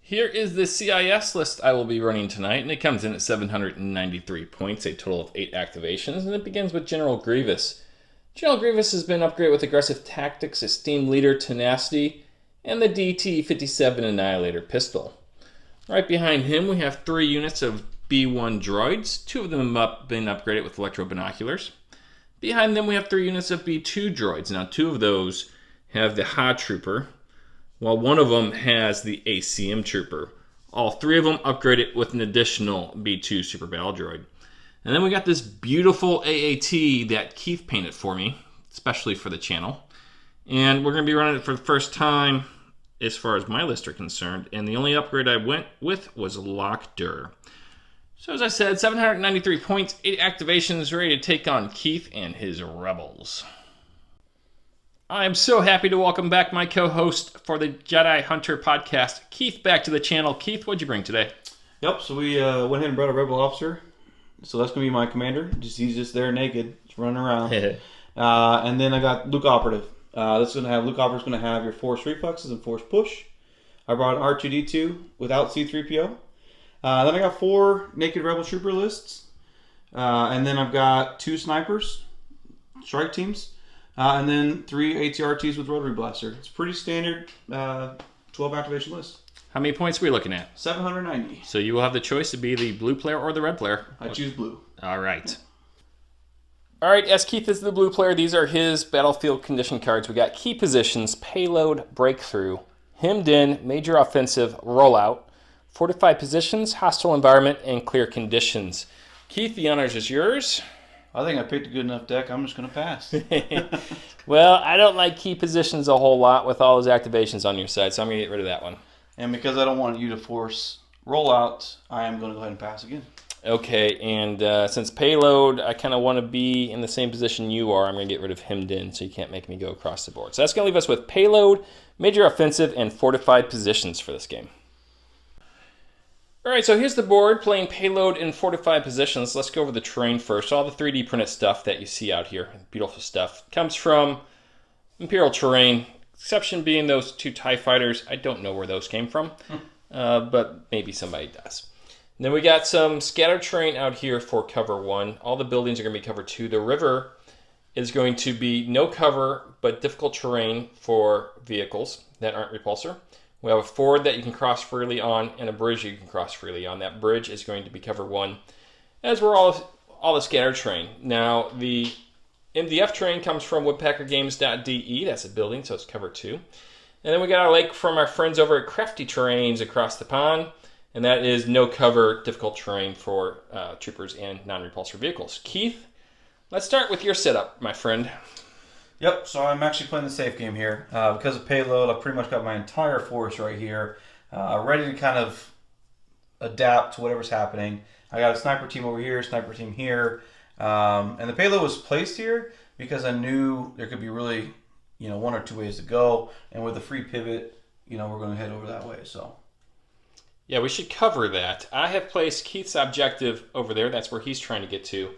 Here is the CIS list I will be running tonight, and it comes in at 793 points, a total of 8 activations, and it begins with General Grievous. General Grievous has been upgraded with aggressive tactics, esteemed leader, tenacity, and the DT-57 Annihilator pistol. Right behind him, we have 3 units of B1 droids. 2 of them have been upgraded with electro binoculars. Behind them, we have 3 units of B2 droids. Now, 2 of those have the HA Trooper, while 1 of them has the ACM Trooper. All 3 of them upgraded with an additional B2 Super Battle Droid. And then we got this beautiful AAT that Keith painted for me, especially for the channel. And we're going to be running it for the first time as far as my list are concerned. And the only upgrade I went with was Lockdur. So as I said, 793 points, 8 activations, ready to take on Keith and his rebels. I'm so happy to welcome back my co-host for the Jedi Hunter Podcast, Keith, back to the channel. Keith, what'd you bring today? Yep, so we went ahead and brought a rebel officer. So that's going to be my commander. He's just there naked, just running around. And then I got Luke Operative. Luke Operative's going to have your Force Reflexes and Force Push. I brought an R2-D2 without C-3PO. Then I got 4 naked Rebel Trooper lists. And then I've got 2 snipers, strike teams. And then 3 ATRTs with Rotary Blaster. It's a pretty standard 12 activation list. How many points are we looking at? 790. So you will have the choice to be the blue player or the red player. I choose blue. All right. All right, as Keith is the blue player, these are his battlefield condition cards. We got key positions, payload, breakthrough, hemmed in, major offensive, rollout, fortified positions, hostile environment, and clear conditions. Keith, the honors is yours. I think I picked a good enough deck. I'm just going to pass. Well, I don't like key positions a whole lot with all those activations on your side, so I'm going to get rid of that one. And because I don't want you to force rollout, I am going to go ahead and pass again. Okay, and since payload, I kind of want to be in the same position you are, I'm going to get rid of hemmed in, so you can't make me go across the board. So that's going to leave us with payload, major offensive, and fortified positions for this game. All right, so here's the board playing payload in fortified positions. Let's go over the terrain first. All the 3D printed stuff that you see out here, beautiful stuff, comes from Imperial terrain, exception being those 2 TIE fighters. I don't know where those came from, but maybe somebody does. And then we got some scattered terrain out here for cover 1. All the buildings are going to be cover 2. The river is going to be no cover, but difficult terrain for vehicles that aren't repulsor. We have a ford that you can cross freely on and a bridge you can cross freely on. That bridge is going to be cover 1, as we're all the scattered terrain. Now, the MDF terrain comes from woodpeckergames.de. That's a building, so it's cover 2. And then we got our lake from our friends over at Crafty Terrains across the pond, and that is no cover, difficult terrain for troopers and non-repulsor vehicles. Keith, let's start with your setup, my friend. Yep, so I'm actually playing the safe game here. Because of payload, I've pretty much got my entire force right here, ready to kind of adapt to whatever's happening. I got a sniper team over here, sniper team here, and the payload was placed here because I knew there could be really, 1 or 2 ways to go, and with the free pivot, we're going to head over that way. So, yeah, we should cover that. I have placed Keith's objective over there. That's where he's trying to get to.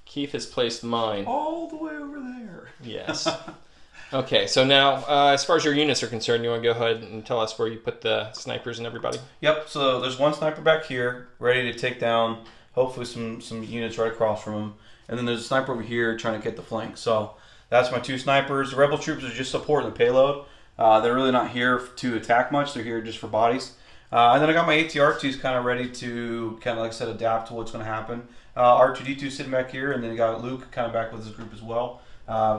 Keith has placed mine all the way over there. Yes. Okay, so now, as far as your units are concerned, you want to go ahead and tell us where you put the snipers and everybody? Yep, so there's 1 sniper back here, ready to take down, hopefully some units right across from him. And then there's a sniper over here trying to get the flank. So that's my 2 snipers. The rebel troops are just supporting the payload. They're really not here to attack much. They're here just for bodies. And then I got my ATRTs kind of ready to, like I said, adapt to what's going to happen. R2-D2 sitting back here, and then I got Luke kind of back with his group as well.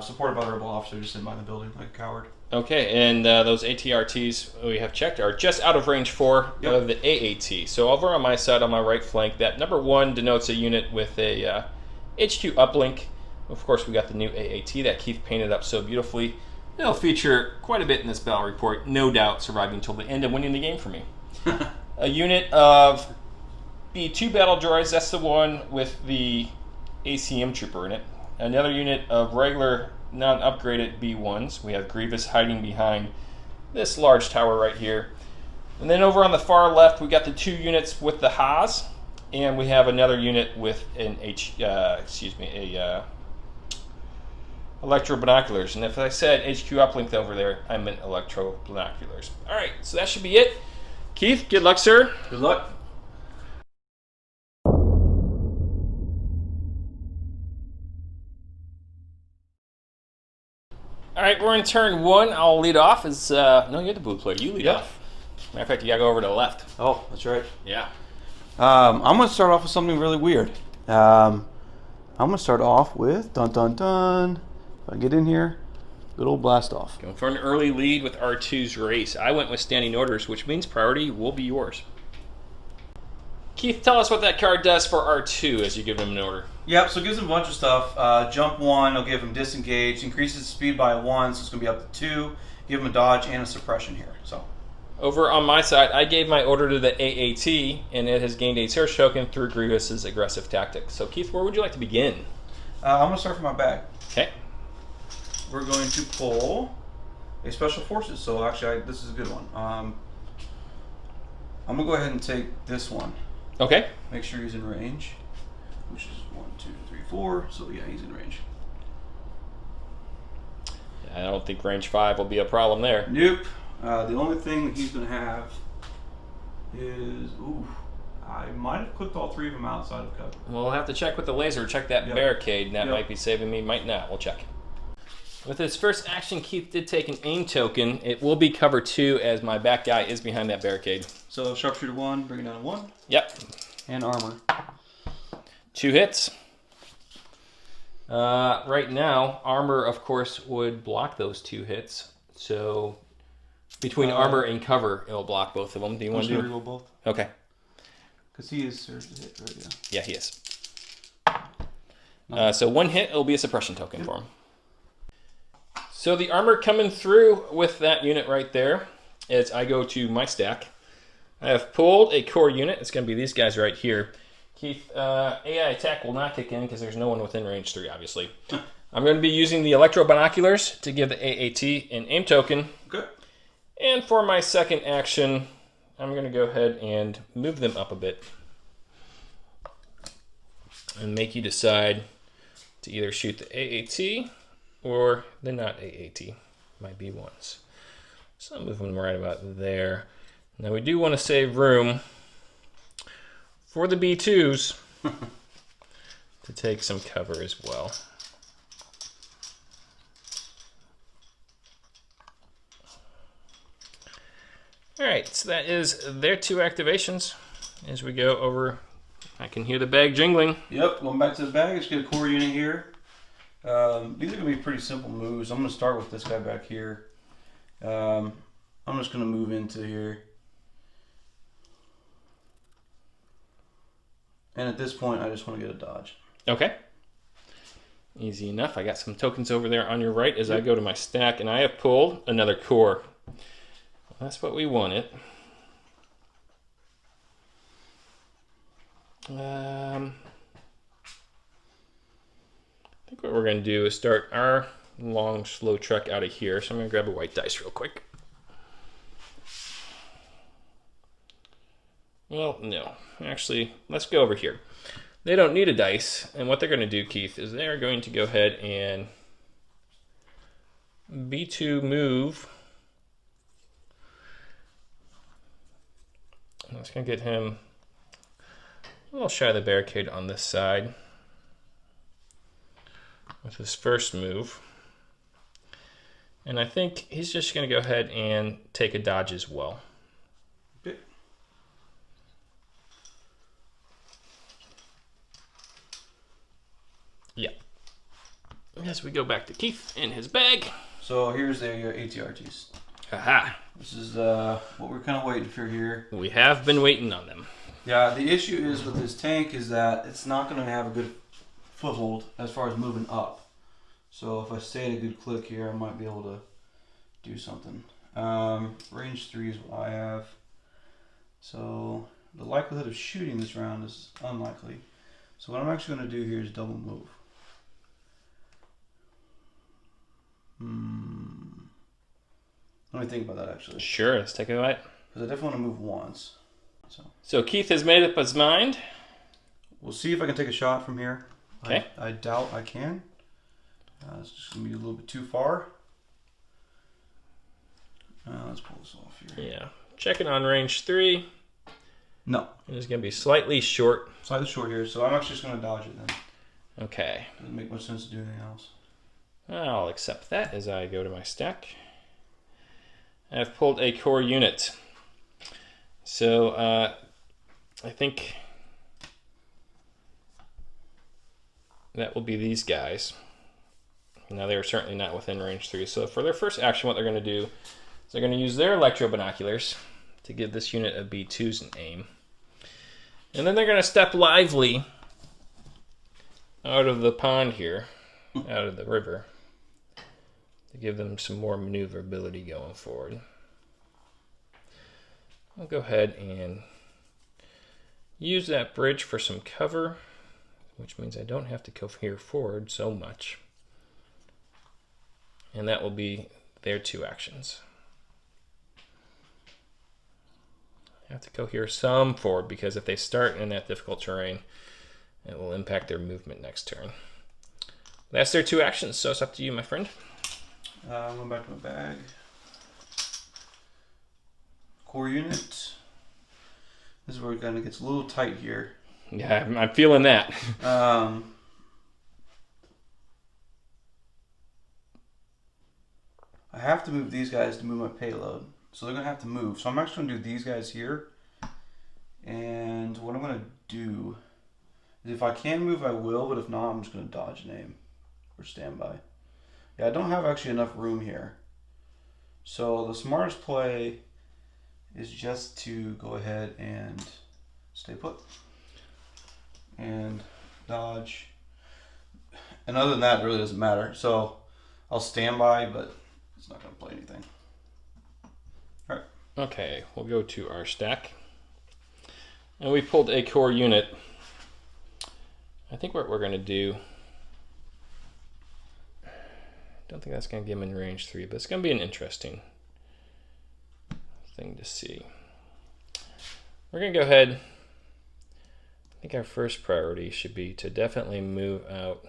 Supported by the rebel officer just sitting by the building like a coward. Okay, and those ATRTs we have checked are just out of range 4 of the AAT. So over on my side, on my right flank, that number 1 denotes a unit with a HQ uplink. Of course, we got the new AAT that Keith painted up so beautifully. It'll feature quite a bit in this battle report, no doubt surviving until the end and winning the game for me. A unit of B2 battle droids, that's the one with the ACM trooper in it. Another unit of regular non-upgraded B1s. We have Grievous hiding behind this large tower right here. And then over on the far left, we got the 2 units with the Haas, and we have another unit with an electro binoculars. And if I said HQ uplink over there, I meant electro binoculars. All right, so that should be it. Keith, good luck, sir. Good luck. All right, we're in turn 1. I'll lead off. No, you're the blue player. You lead off. Matter of fact, you gotta go over to the left. Oh, that's right. Yeah. I'm going to start off with something really weird. I'm going to start off with, dun dun dun, if I get in here, good old blast off. Going for an early lead with R2's race. I went with standing orders, which means priority will be yours. Keith, tell us what that card does for R2 as you give him an order. Yep, so it gives him a bunch of stuff. Jump 1, I'll give him disengage, increases speed by 1, so it's going to be up to 2. Give him a dodge and a suppression here. So. Over on my side, I gave my order to the AAT, and it has gained a search token through Grievous's aggressive tactics. So, Keith, where would you like to begin? I'm going to start from my bag. Okay. We're going to pull a Special Forces. So, actually, this is a good one. I'm going to go ahead and take this one. Okay. Make sure he's in range, which is 1, 2, 3, 4. So, yeah, he's in range. I don't think range 5 will be a problem there. Nope. The only thing that he's going to have is, I might have clicked all 3 of them outside of cover. We'll have to check with the laser, check that barricade, and that might be saving me, might not. We'll check. With his first action, Keith did take an aim token. It will be cover 2 as my back guy is behind that barricade. So sharpshooter 1, bring it down to 1. Yep. And armor. 2 hits. Right now, armor, of course, would block those 2 hits. So between armor and cover, it'll block both of them. Do you want to do both? Okay. Because he is surged to hit, right? Yeah, he is. So 1 hit, it'll be a suppression token for him. So the armor coming through with that unit right there as I go to my stack. I have pulled a core unit. It's going to be these guys right here. Keith, AI attack will not kick in because there's no one within range 3, obviously. I'm going to be using the electro binoculars to give the AAT an aim token. Okay. And for my second action, I'm going to go ahead and move them up a bit and make you decide to either shoot the AAT or the not AAT, my B1s. So I'll move them right about there. Now we do want to save room for the B2s to take some cover as well. All right, so that is their 2 activations. As we go over, I can hear the bag jingling. Yep, going back to the bag, let's get a core unit here. These are going to be pretty simple moves. I'm going to start with this guy back here. I'm just going to move into here. And at this point, I just want to get a dodge. Okay. Easy enough. I got some tokens over there on your right as I go to my stack, and I have pulled another core. That's what we wanted. I think what we're going to do is start our long, slow trek out of here. So I'm going to grab a white dice real quick. Well, no. Actually, let's go over here. They don't need a dice. And what they're going to do, Keith, is they're going to go ahead and B2 move. That's going to get him a little shy of the barricade on this side with his first move. And I think he's just going to go ahead and take a dodge as well. Okay. Yeah. As we go back to Keith in his bag. So here's the ATRTs. Aha. This is what we're kind of waiting for here. We have been waiting on them. Yeah, the issue is with this tank is that it's not going to have a good foothold as far as moving up. So if I stay at a good click here, I might be able to do something. Range 3 is what I have. So the likelihood of shooting this round is unlikely. So what I'm actually going to do here is double move. Let me think about that actually. Sure, let's take a bite. Because I definitely want to move once. So Keith has made up his mind. We'll see if I can take a shot from here. Okay. I doubt I can. It's just going to be a little bit too far. Let's pull this off here. Yeah. checking on range 3. No. And it's going to be slightly short. Slightly short here, so I'm actually just going to dodge it then. Okay. Doesn't make much sense to do anything else. I'll accept that as I go to my stack. I've pulled a core unit. So I think that will be these guys. Now they're certainly not within range 3. So for their first action, what they're going to do is they're going to use their electro binoculars to give this unit a B2's an aim. And then they're going to step lively out of the pond here, out of the river, to give them some more maneuverability going forward. I'll go ahead and use that bridge for some cover, which means I don't have to go here forward so much. And that will be their 2 actions. I have to go here some forward because if they start in that difficult terrain, it will impact their movement next turn. That's their 2 actions, so it's up to you, my friend. I'm going back to my bag. Core unit. This is where it kind of gets a little tight here. Yeah, I'm feeling that. I have to move these guys to move my payload. So they're going to have to move. So I'm actually going to do these guys here. And what I'm going to do is if I can move, I will. But if not, I'm just going to dodge an aim or standby. Yeah, I don't have actually enough room here. So the smartest play is just to go ahead and stay put. And dodge. And other than that, it really doesn't matter. So I'll stand by, but it's not going to play anything. All right. Okay, we'll go to our stack. And we pulled a core unit. I think what we're going to do, I don't think that's going to give him in range 3, but it's going to be an interesting thing to see. We're going to go ahead. I think our first priority should be to definitely move out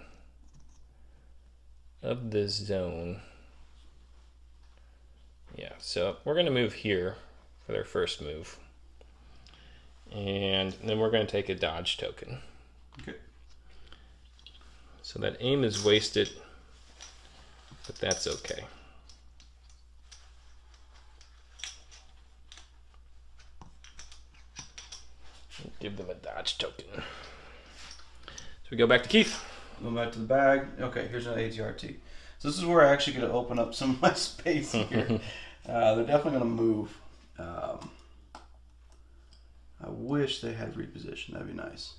of this zone. Yeah, so we're going to move here for their first move. And then we're going to take a dodge token. Okay. So that aim is wasted, but that's okay. Give them a dodge token. So we go back to Keith. Go back to the bag. Okay, here's an ATRT. So this is where I actually get to open up some of my space here. They're definitely going to move. I wish they had reposition. That'd be nice.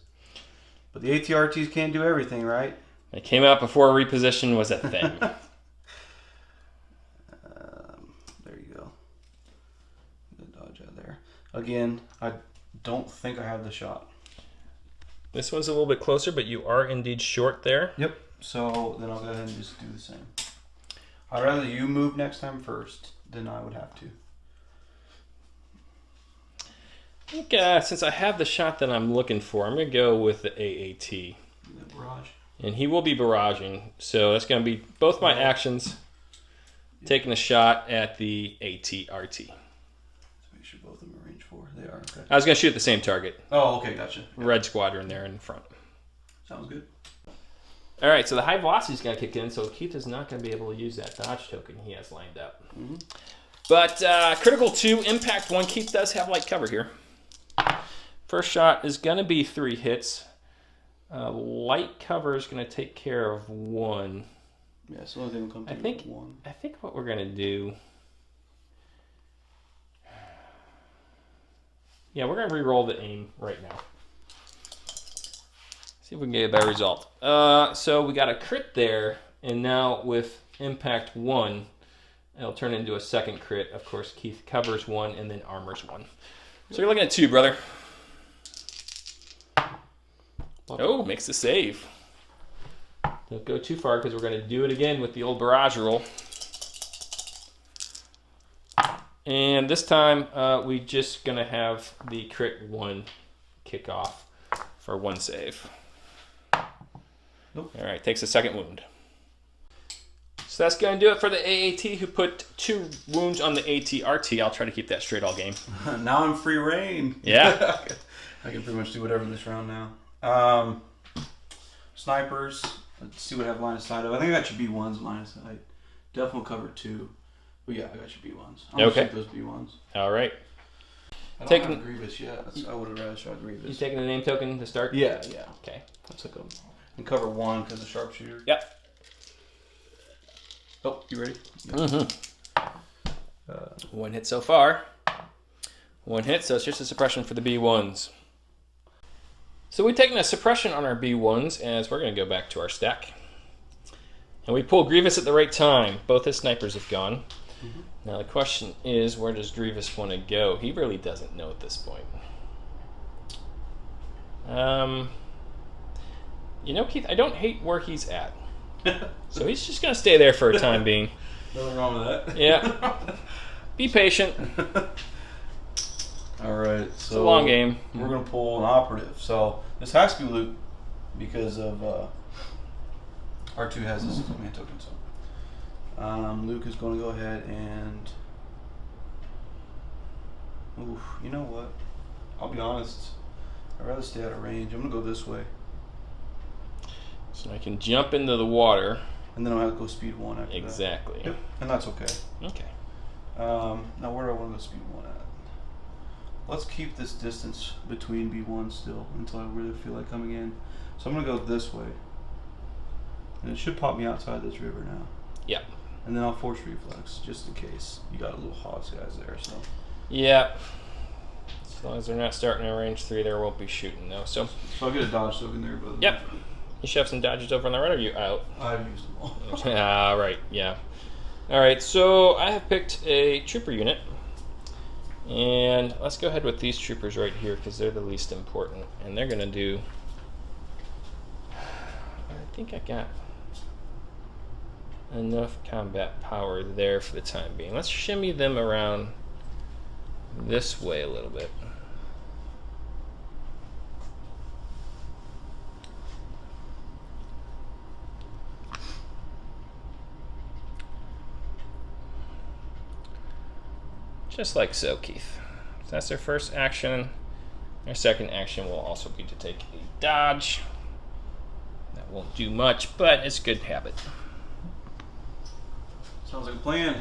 But the ATRTs can't do everything, right? They came out before reposition was a thing. There you go. Dodge out there. Again, I don't think I have the shot. This one's a little bit closer, but you are indeed short there. Yep. So then I'll go ahead and just do the same. I'd rather you move next time first than I would have to. I think since I have the shot that I'm looking for, I'm going to go with the AAT. The barrage. And he will be barraging. So that's going to be both my actions. Taking a shot at the ATRT. Let's make sure both of them are range 4. They are, okay. I was going to shoot at the same target. Oh, okay, gotcha. Red squadron there in front. Sounds good. All right, so the high velocity is going to kick in, so Keith is not going to be able to use that dodge token he has lined up. Mm-hmm. But critical 2, impact 1. Keith does have light cover here. First shot is going to be 3 hits. Light cover is going to take care of 1. Yeah, so the only thing will come to 1. I think what we're going to do... Yeah, we're going to re-roll the aim right now. See if we can get a better result. So we got a crit there, and now with impact 1, it'll turn into a second crit. Of course, Keith covers 1 and then armors 1. So you're looking at 2, brother. Oh, makes the save. Don't go too far because we're going to do it again with the old barrage roll. And this time, we just going to have the crit 1 kick off for 1 save. Nope. All right, takes a second wound. So that's going to do it for the AAT, who put 2 wounds on the ATRT. I'll try to keep that straight all game. Now I'm free reign. Yeah. I can pretty much do whatever this round now. Snipers. Let's see what I have line of sight of. I think I got your B1s line of sight. Definitely cover 2. But yeah, I got your B1s. I'm okay. gonna shoot those B1s. All right. I don't have Grievous yet. I would have rather shot Grievous. You taking the name token to start? Yeah. Okay. I took them. And cover 1 because of sharpshooter. Yep. Oh, you ready? Mm-hmm. 1 hit so far. 1 hit, so it's just a suppression for the B1s. So we've taken a suppression on our B1s, as we're going to go back to our stack. And we pull Grievous at the right time. Both his snipers have gone. Mm-hmm. Now the question is, where does Grievous want to go? He really doesn't know at this point. You know, Keith, I don't hate where he's at. So he's just going to stay there for a time being. Nothing wrong with that. Yeah. Be patient. All right. So it's a long game. We're going to pull an operative. So this has to be Luke because of R2 has this command token. So Luke is going to go ahead and... Oof, you know what? I'll be honest. I'd rather stay out of range. I'm going to go this way. So I can jump into the water. And then I'll have to go speed 1 after exactly. that. Yep, and that's okay. Okay. Now where do I want to go speed 1 at? Let's keep this distance between B1 still until I really feel like coming in. So I'm going to go this way. And it should pop me outside this river now. Yep. And then I'll force reflex just in case. You got a little Hogs guys there, so. Yep. As long as they're not starting in range 3, there won't be shooting though. So I'll get a dodge token there, but. Yep. You should have some dodges over on the right, or are you out? I've used them all. Ah, right, yeah. Alright, so I have picked a trooper unit. And let's go ahead with these troopers right here, because they're the least important. And they're going to do... I think I got enough combat power there for the time being. Let's shimmy them around this way a little bit. Just like so, Keith. So that's their first action. Their second action will also be to take a dodge. That won't do much, but it's a good habit. Sounds like a plan.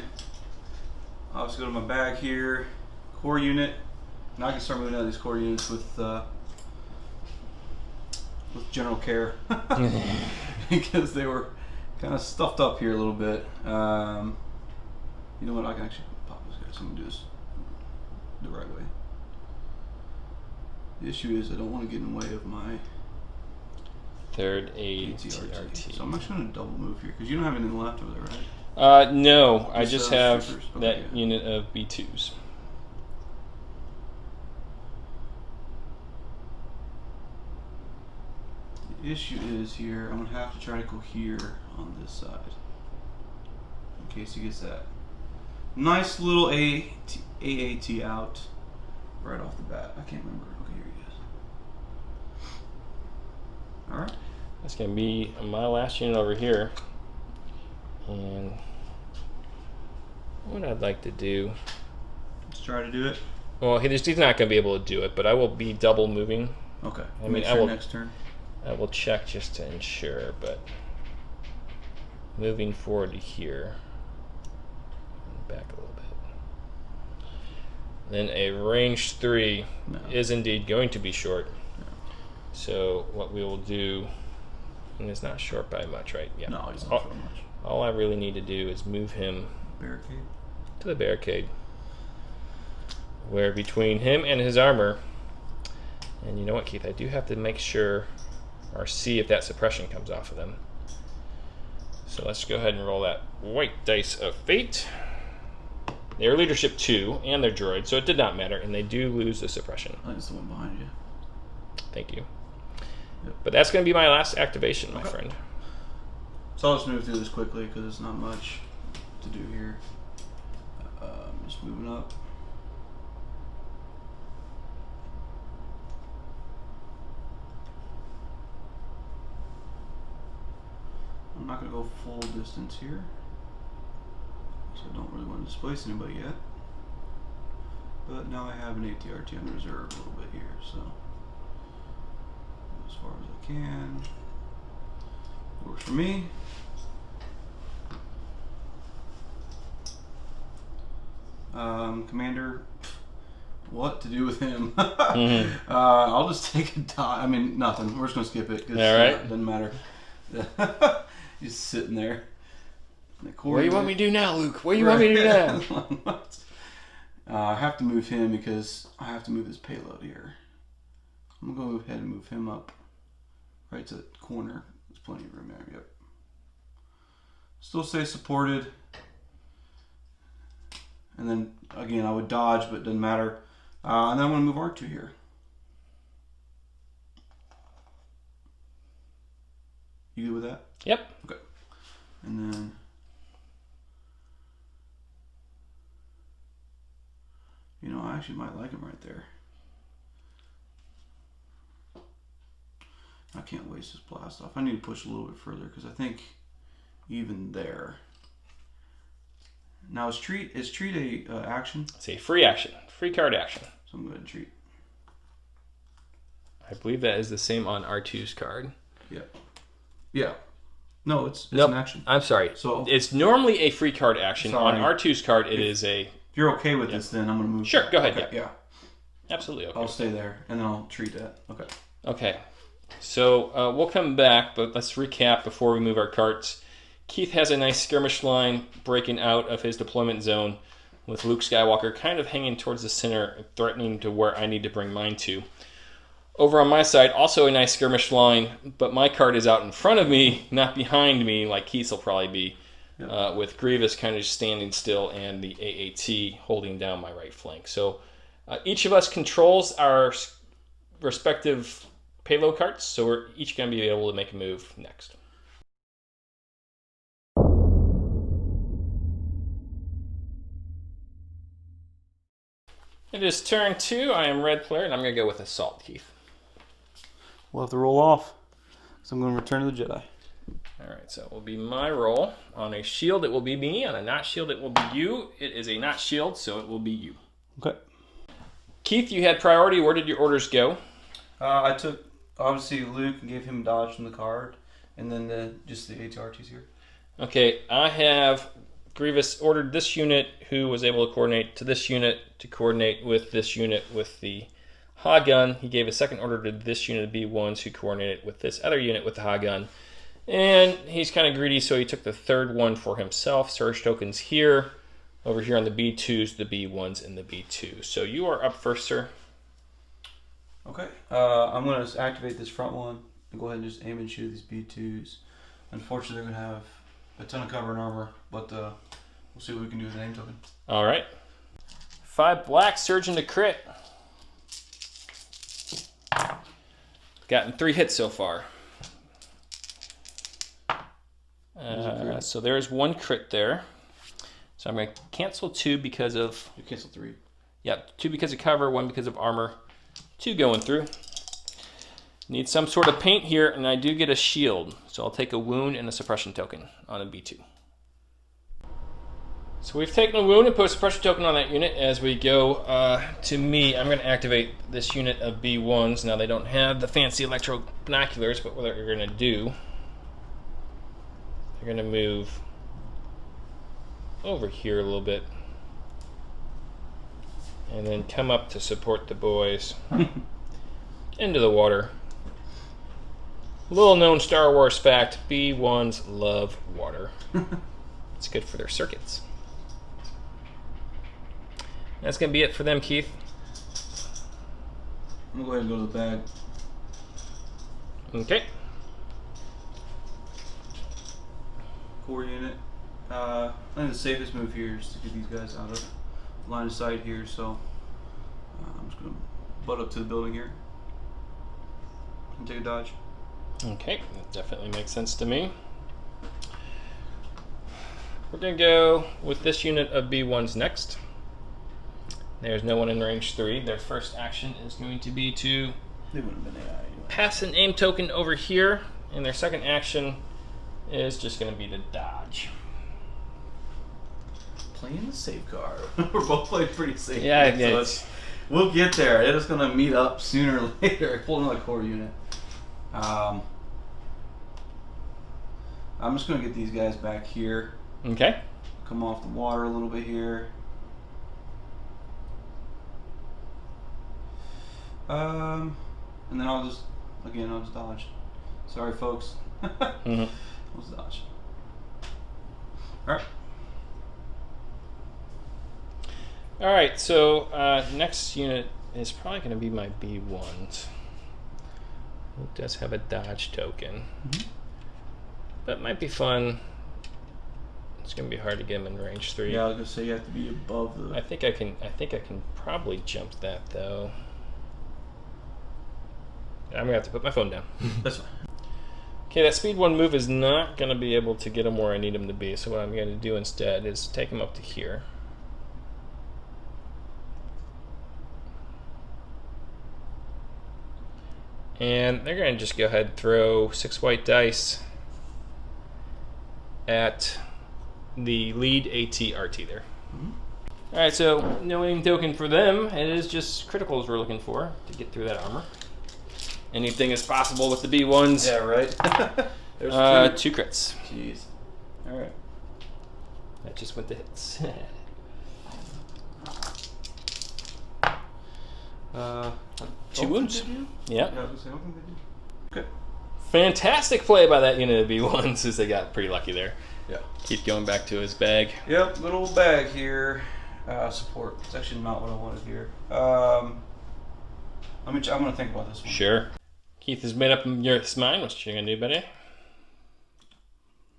I'll just go to my bag here. Core unit. Now I can start moving out of these core units with general care. Because they were kind of stuffed up here a little bit. You know what? I can actually pop this guy. So I'm going to do this the right way. The issue is I don't want to get in the way of my third AAT. So I'm actually going to double move here because you don't have anything left over there, right? No, I just have troopers. that Okay. unit of B2s. The issue is here, I'm going to have to try to go here on this side. In case he gets that nice little AAT out right off the bat. I can't remember. Okay, here he is. Alright. That's going to be my last unit over here. And what I'd like to do... Let's try to do it. Well, he's not going to be able to do it, but I will be double moving. Okay. I mean, I will next turn. I will check just to ensure, but moving forward to here, back a little bit. Then a range 3 is indeed going to be short. No. So what we will do, and it's not short by much, right? Yeah. No, he's not short much. All I really need to do is move him Barricade. to the barricade, where between him and his armor, and you know what, Keith, I do have to make sure or see if that suppression comes off of them. So let's go ahead and roll that white dice of fate. They're leadership 2 and they're droid, so it did not matter, and they do lose the suppression. I think it's the one behind you. Thank you. Yep. But that's going to be my last activation, my friend. So I'll just move through this quickly because there's not much to do here. Just moving up. I'm not going to go full distance here. So I don't really want to displace anybody yet. But now I have an ATRT on reserve a little bit here, so as far as I can. Works for me. Commander, what to do with him? I'll just take a dot. I mean, nothing. We're just going to skip it because it doesn't matter. He's sitting there. What do you want me to do now, Luke? What do you want me to do now? I have to move him because I have to move this payload here. I'm going to go ahead and move him up right to the corner. There's plenty of room there. Yep. Still stay supported. And then, again, I would dodge, but it doesn't matter. And then I'm going to move R2 here. You good with that? Yep. Okay. And then... You know, I actually might like him right there. I can't waste this blast off. I need to push a little bit further because I think even there. Now is treat a action? It's a free action, free card action. So I'm going to treat. I believe that is the same on R2's card. Yeah. Yeah. No, it's nope. an action. I'm sorry. So it's normally a free card action. Sorry. On R2's card, it is a. If you're okay with this, then I'm going to move. Sure, go ahead. Okay, yeah. Absolutely okay. I'll stay there, and then I'll treat that. Okay. Okay. So we'll come back, but let's recap before we move our carts. Keith has a nice skirmish line breaking out of his deployment zone with Luke Skywalker kind of hanging towards the center, threatening to where I need to bring mine to. Over on my side, also a nice skirmish line, but my cart is out in front of me, not behind me, like Keith's will probably be. With Grievous kind of just standing still and the AAT holding down my right flank. So each of us controls our respective payload carts, so we're each going to be able to make a move next. It is turn 2. I am red player, and I'm going to go with Assault, Keith. We'll have to roll off, so I'm going to return to the Jedi. All right, so it will be my roll. On a shield, it will be me. On a not shield, it will be you. It is a not shield, so it will be you. Okay. Keith, you had priority. Where did your orders go? I took, obviously, Luke and gave him a dodge from the card, and then just the ATRTs here. Okay, I have Grievous ordered this unit, who was able to coordinate to this unit to coordinate with this unit with the Ha gun. He gave a second order to this unit of B1s, who coordinated with this other unit with the Ha gun. And he's kind of greedy, so he took the third one for himself. Surge tokens here. Over here on the B2s, the B1s, and the B2s. So you are up first, sir. Okay. I'm going to activate this front one and go ahead and just aim and shoot these B2s. Unfortunately, they're going to have a ton of cover and armor, but we'll see what we can do with an aim token. All right. 5 black, surge into crit. Gotten 3 hits so far. So there's 1 crit there. So I'm going to cancel 2 because of... You cancel 3. Yeah, 2 because of cover, 1 because of armor. 2 going through. Need some sort of paint here, and I do get a shield. So I'll take a wound and a suppression token on a B2. So we've taken a wound and put a suppression token on that unit. As we go to me, I'm going to activate this unit of B1s. Now they don't have the fancy electro binoculars, but what they're going to do... They're going to move over here a little bit and then come up to support the boys into the water. Little known Star Wars fact, B1s love water. It's good for their circuits. That's going to be it for them, Keith. I'm going to go ahead and go to the bag. Okay. Core unit. I think the safest move here is to get these guys out of line of sight here, so I'm just going to butt up to the building here and take a dodge. Okay, that definitely makes sense to me. We're going to go with this unit of B1s next. There's no one in range 3. Their first action is going to be to They wouldn't have been AI anyway. Pass an aim token over here, and their second action is just going to be to dodge. playing the safe card. We're both playing pretty safe. Yeah, so we'll get there. It is going to meet up sooner or later. I pulled another core unit. I'm just going to get these guys back here. Okay. Come off the water a little bit here. And then I'll just dodge. Sorry, folks. Mm-hmm. I'll just dodge. All right. All right, so next unit is probably going to be my B1s. It does have a dodge token. Mm-hmm. But might be fun. It's going to be hard to get him in range 3. Yeah, I was going to say you have to be above the... I think I can probably jump that, though. I'm going to have to put my phone down. That's fine. Okay, that speed 1 move is not going to be able to get him where I need him to be. So what I'm going to do instead is take him up to here. And they're going to just go ahead and throw 6 white dice at the lead AT RT there. Mm-hmm. Alright, so no aim token for them. It is just criticals we're looking for to get through that armor. Anything is possible with the B1s. Yeah, right. There's 2 crits. Jeez. All right. That just went to hits. 2 wounds. Yeah. Yeah, I was going to say, I don't think they do. Okay. Fantastic play by that unit of B1s, since they got pretty lucky there. Yeah. Keep going back to his bag. Yep, little bag here. Support. It's actually not what I wanted here. I'm going to think about this one. Sure. Keith has made up in your mind. What you going to do, buddy?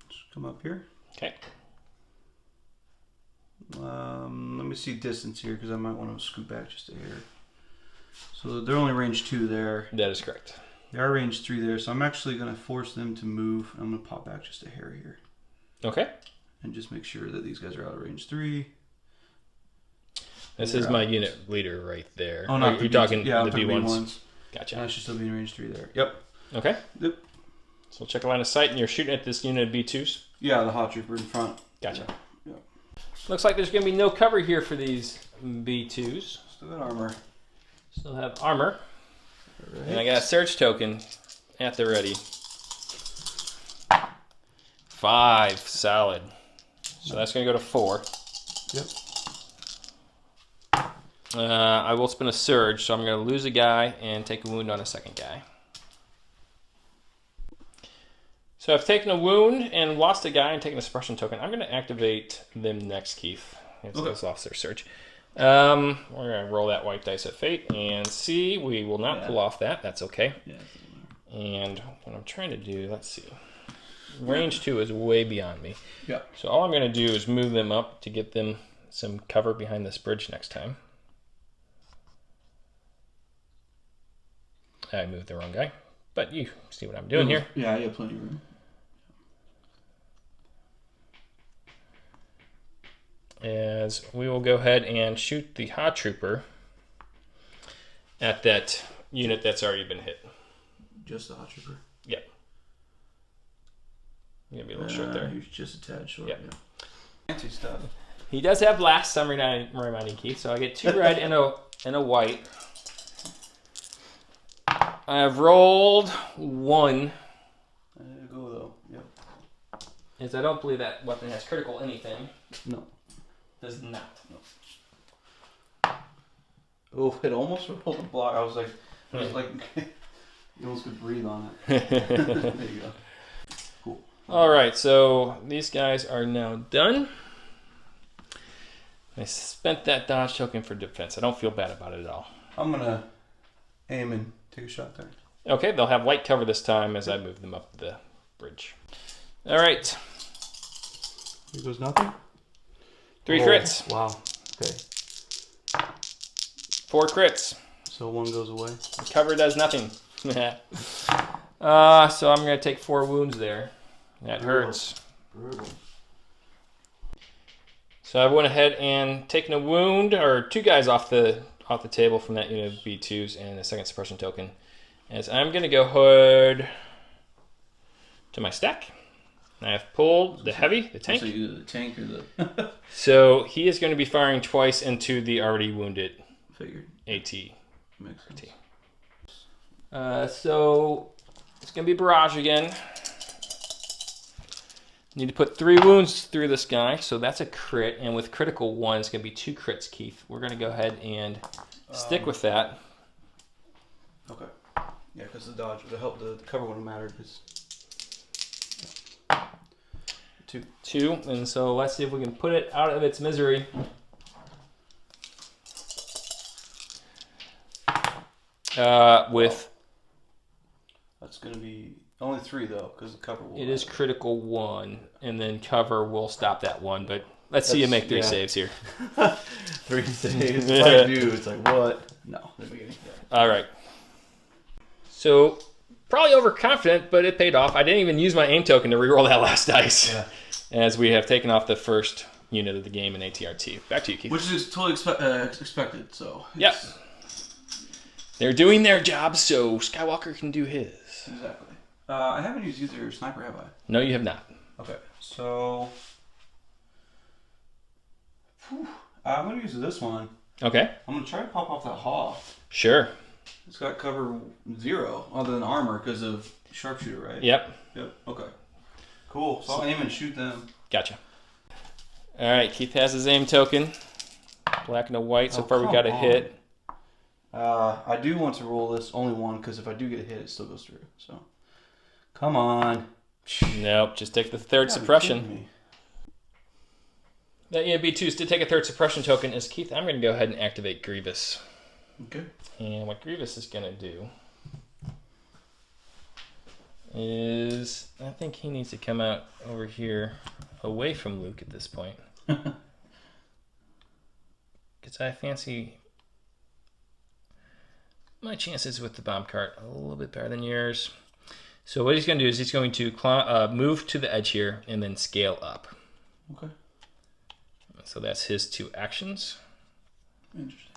Just come up here. Okay. Let me see distance here because I might want to scoot back just a hair. So they're only range 2 there. That is correct. They are range 3 there, so I'm actually going to force them to move. I'm going to pop back just a hair here. Okay. And just make sure that these guys are out of range 3. This is my unit leader right there. Oh, no. You're talking yeah, the B1s. B1s. Gotcha. And I should still be in range 3 there. Yep. Okay. Yep. So we'll check a line of sight, and you're shooting at this unit of B2s? Yeah, the hot trooper in front. Gotcha. Yeah. Looks like there's going to be no cover here for these B2s. Still got armor. Still have armor. Right. And I got a surge token at the ready. 5. Solid. So that's going to go to 4. Yep. I will spin a surge, so I'm going to lose a guy and take a wound on a second guy. So I've taken a wound and lost a guy and taken a suppression token. I'm going to activate them next, Keith. It's this officer surge. We're going to roll that white dice at fate and see. We will not pull off that. That's okay. Yeah. And what I'm trying to do, let's see. Range 2 is way beyond me. Yeah. So all I'm going to do is move them up to get them some cover behind this bridge next time. I moved the wrong guy, but you see what I'm doing here. Yeah, you have plenty of room. As we will go ahead and shoot the hot trooper at that unit that's already been hit. Just the hot trooper? Yep. You're going to be a little short there. He's just a tad short. Yep. Yeah. Fancy stuff. He does have blast, I'm reminding Keith, so I get 2 red and a white. I have rolled 1. Go though. Yep. As I don't believe that weapon has critical anything. No. Does not. No. Oh, it almost rolled a block. I was like, you almost could breathe on it. There you go. Cool. All right, so these guys are now done. I spent that dodge token for defense. I don't feel bad about it at all. I'm gonna aim and take a shot there. Okay, they'll have light cover this time as I move them up the bridge. All right. Here goes nothing. 3 crits. Wow. Okay. 4 crits. So 1 goes away. Cover does nothing. So I'm going to take 4 wounds there. That hurts. Brutal. So I went ahead and taken a wound, or 2 guys off the table from that unit of B2s and a second suppression token. As I'm going to go ahead to my stack I have pulled the heavy, the tank. So either the tank or the... So he is going to be firing twice into the already wounded Figured. AT. Makes sense. So it's going to be barrage again. Need to put 3 wounds through this guy, so that's a crit. And with critical 1, it's going to be 2 crits, Keith. We're going to go ahead and stick with that. Okay. Yeah, because the dodge would have helped. The cover wouldn't have mattered. 2. And so let's see if we can put it out of its misery. That's going to be only 3 though, because the cover will. It is critical 1, and then cover will stop that 1. But let's see you make 3 saves here. 3 saves. If I do, it's like what? No, they're beginning. All right. So probably overconfident, but it paid off. I didn't even use my aim token to reroll that last dice. Yeah. As we have taken off the first unit of the game in ATRT. Back to you, Keith. Which is totally expected. So. Yep. They're doing their job, so Skywalker can do his. Exactly. I haven't used either sniper, have I? No, you have not. Okay, so I'm going to use this one. Okay. I'm going to try to pop off that Haw. Sure. It's got cover 0 other than armor because of sharpshooter, right? Yep. Okay. Cool. So I'll aim and shoot them. Gotcha. All right, Keith has his aim token. Black and a white. So far we got a hit. I do want to roll this only 1 because if I do get a hit, it still goes through. So, come on. Nope, just take the 3rd suppression. That B2s did take a 3rd suppression token. Is Keith, I'm going to go ahead and activate Grievous. Okay. And what Grievous is going to do is, I think he needs to come out over here away from Luke at this point. Because I fancy my chances with the bomb cart a little bit better than yours. So what he's going to do is he's going to move to the edge here and then scale up. Okay. So that's his 2 actions. Interesting.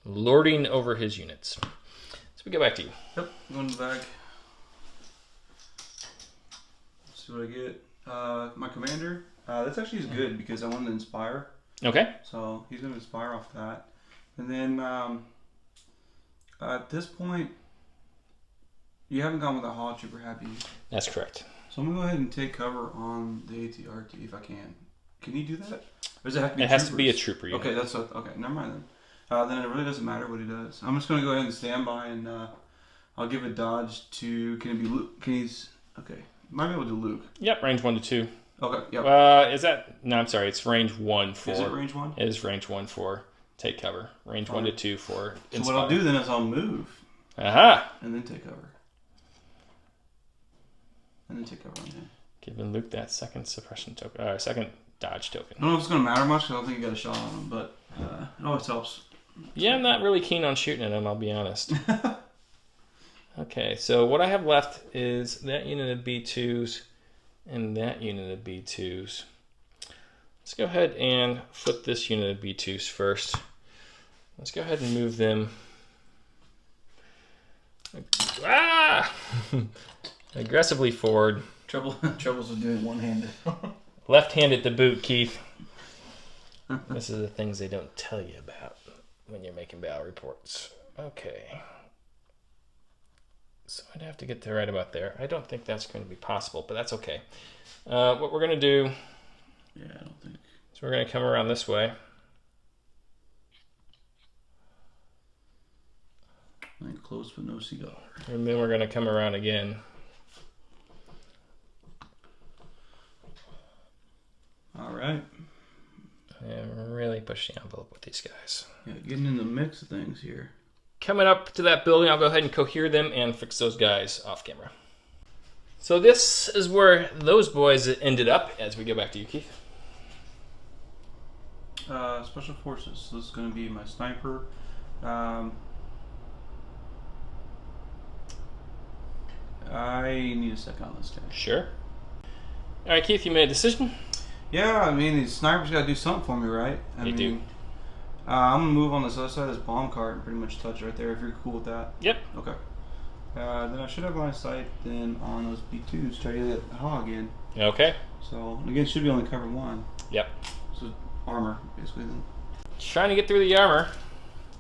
Lording over his units. So we go back to you. Yep, I'm going to the bag. Let's see what I get. My commander. This actually is good because I wanted to inspire. Okay. So he's going to inspire off that. And then at this point, you haven't gone with a Haw Trooper, have you? That's correct. So I'm going to go ahead and take cover on the ATRT if I can. Can you do that? Or does it have to be It has to be a trooper unit. Okay, okay, never mind then. Then it really doesn't matter what he does. I'm just going to go ahead and stand by and I'll give a dodge to, can it be Luke? Okay, might be able to do Luke. Yep, range 1 to 2. Okay, yep. Is that, no, I'm sorry, it's range 1 for. Is it range 1? It is range 1 for take cover. Range 1 to 2 for inspire. So what I'll do then is I'll move. Aha! And then take cover. And then take cover on him. Giving Luke that 2nd suppression token, 2nd dodge token. I don't know if it's going to matter much because I don't think you got a shot on him, but it always helps. Yeah, I'm not really keen on shooting at him, I'll be honest. Okay, so what I have left is that unit of B2s and that unit of B2s. Let's go ahead and flip this unit of B2s first. Let's go ahead and move them. Aggressively forward. Troubles with doing one-handed. Left-handed to boot, Keith. This is the things they don't tell you about when you're making battle reports. Okay. So I'd have to get to right about there. I don't think that's going to be possible, but that's okay. What we're going to do... Yeah, I don't think... So we're going to come around this way. Like close but no cigar. And then we're going to come around again. All right. And really push the envelope with these guys. Yeah, getting in the mix of things here. Coming up to that building, I'll go ahead and cohere them and fix those guys off camera. So this is where those boys ended up as we go back to you, Keith. Special Forces. So this is going to be my sniper. I need a second on this guy. Sure. All right, Keith, you made a decision? Yeah, I mean, these snipers got to do something for me, right? They do. I'm going to move on this other side of this bomb cart and pretty much touch right there if you're cool with that. Yep. Okay. Then I should have line of sight then on those B2s. Try to get the hog in. Okay. So, again, should be only cover 1. Yep. So, armor, basically. Then. Trying to get through the armor.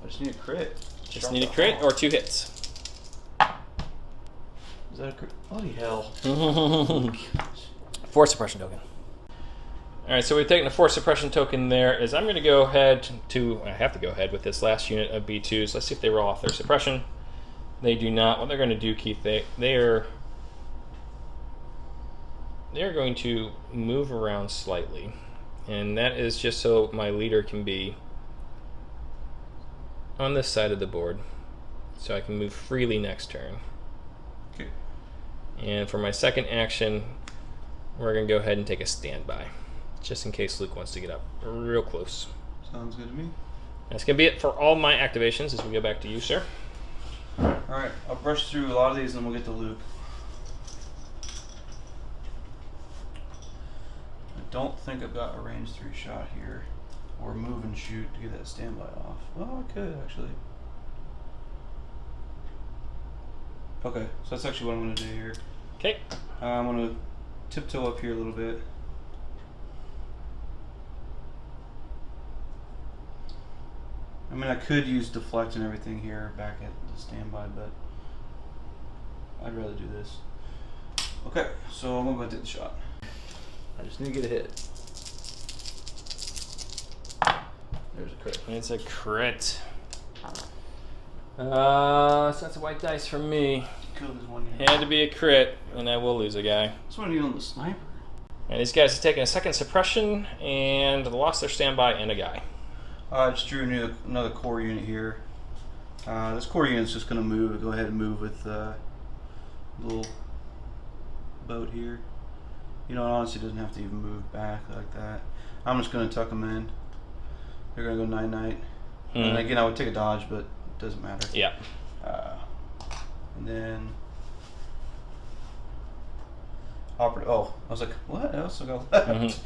I just need a crit. Just need a crit or 2 hits. Is that a crit? Bloody hell. Force suppression token. Alright, so we've taken a force suppression token there. I'm going to go ahead I have to go ahead with this last unit of B2s. Let's see if they roll off their suppression. They do not. What they're going to do, Keith, they're going to move around slightly. And that is just so my leader can be on this side of the board. So I can move freely next turn. Okay. And for my second action, we're going to go ahead and take a standby. Just in case Luke wants to get up real close. Sounds good to me. That's going to be it for all my activations as we go back to you, sir. Alright, I'll brush through a lot of these and then we'll get to Luke. I don't think I've got a range 3 shot here. Or move and shoot to get that standby off. Well, I could actually. Okay, so that's actually what I'm going to do here. Okay. I'm going to tiptoe up here a little bit. I mean, I could use deflect and everything here back at the standby, but I'd rather do this. Okay, so I'm going to go ahead and take the shot. I just need to get a hit. There's a crit. It's a crit. So that's a white dice for me. Killed this one here. Had to be a crit, and I will lose a guy. That's what I need on the sniper. And these guys have taken a second suppression and lost their standby and a guy. I just drew another core unit here. This core unit's just going to move. Go ahead and move with the little boat here. You know, it honestly doesn't have to even move back like that. I'm just going to tuck them in. They're going to go 9-9. And again, I would take a dodge, but it doesn't matter. Yeah. And then oh, I was like, what else? I go left.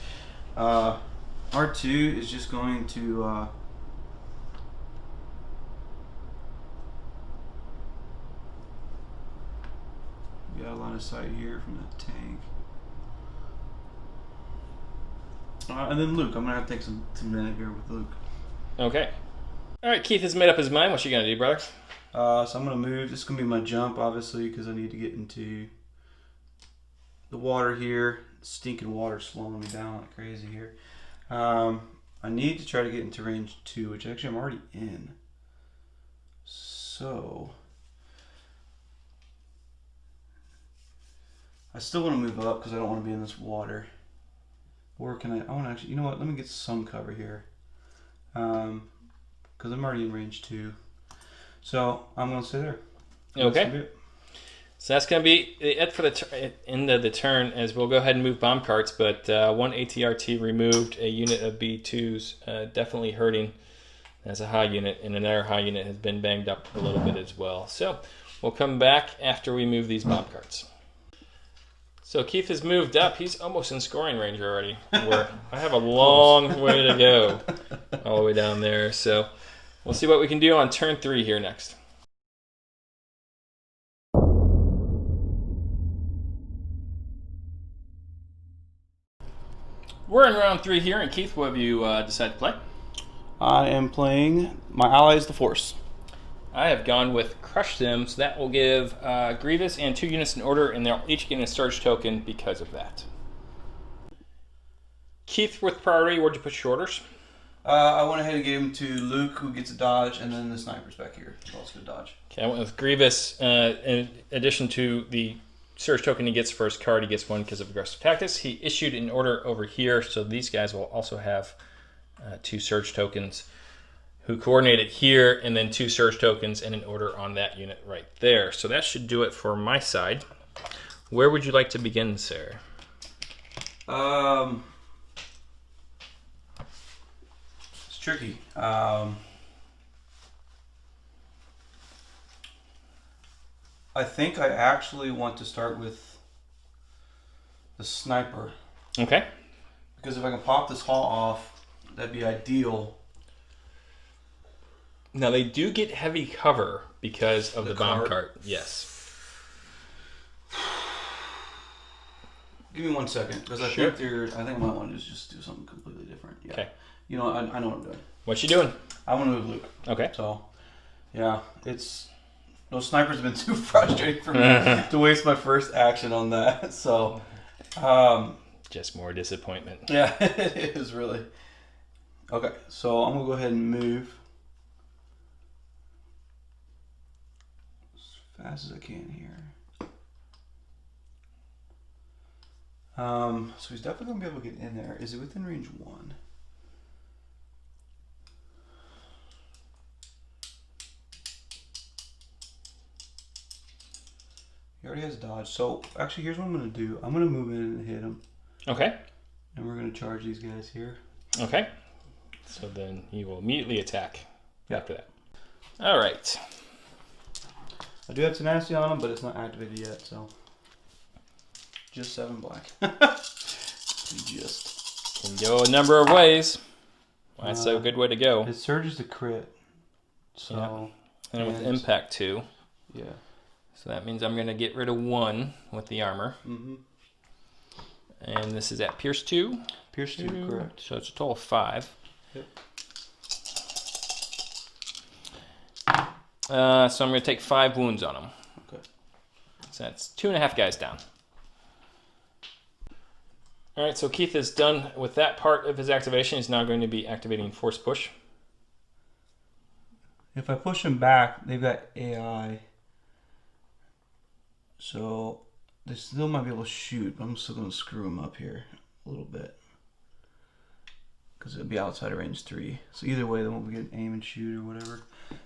R2 is just going to got a line of sight here from that tank. And then Luke, I'm gonna have to take some minute here with Luke. Okay. All right, Keith has made up his mind. What's he gonna do, brother? So I'm gonna move. This is gonna be my jump, obviously, because I need to get into the water here. Stinking water slowing me down like crazy here. I need to try to get into range 2, which actually I'm already in. So I still want to move up because I don't want to be in this water. Or can I want to actually, you know what, let me get some cover here. Because I'm already in range 2. So I'm going to stay there. Okay. So that's going to be it for the end of the turn, as we'll go ahead and move bomb carts, but one ATRT removed, a unit of B2s definitely hurting as a high unit, and another high unit has been banged up a little bit as well. So we'll come back after we move these bomb carts. So Keith has moved up. He's almost in scoring range already. Where I have a long way to go all the way down there. So we'll see what we can do on turn 3 here next. We're in round 3 here, and Keith, what have you decided to play? I am playing my allies, the Force. I have gone with Crush Them, so that will give Grievous and 2 units in order, and they'll each get a surge token because of that. Keith, with priority, where'd you put your orders? I went ahead and gave him to Luke, who gets a dodge, and then the sniper's back here. So let's get a dodge. Okay, I went with Grievous. In addition to the surge token he gets for his card, he gets 1 because of aggressive tactics. He issued an order over here, so these guys will also have 2 surge tokens, who coordinated here, and then 2 surge tokens and an order on that unit right there. So that should do it for my side. Where would you like to begin, sir? It's tricky. I think I actually want to start with the sniper. Okay. Because if I can pop this haul off, that'd be ideal. Now, they do get heavy cover because of the bomb cart? cart. Yes. Give me 1 second, because I think I think I might want to just do something completely different. Yeah. Okay. You know, I know what I'm doing. What you doing? I want to move Luke. Okay. So, yeah, those snipers have been too frustrating for me to waste my first action on that. So, just more disappointment. Yeah, it is really. Okay, so I'm gonna go ahead and move as fast as I can here. So he's definitely gonna be able to get in there. Is he within range 1? He already has dodge. So actually, here's what I'm gonna do. I'm gonna move in and hit him. Okay. And we're gonna charge these guys here. Okay. So then he will immediately attack after that. All right. I do have tenacity on him, but it's not activated yet, so just 7 black. Just can go a number of ways. That's a good way to go. It surges to crit. So and with impact 2. Yeah. So that means I'm going to get rid of 1 with the armor. Mm-hmm. And this is at Pierce 2. Pierce 2, correct. So it's a total of 5. Yep. So I'm going to take 5 wounds on him. Okay. So that's 2.5 guys down. All right, so Keith is done with that part of his activation. He's now going to be activating Force Push. If I push him back, they've got AI. So they still might be able to shoot, but I'm still going to screw them up here a little bit. Because it'll be outside of range 3. So either way, they won't be getting aim and shoot or whatever.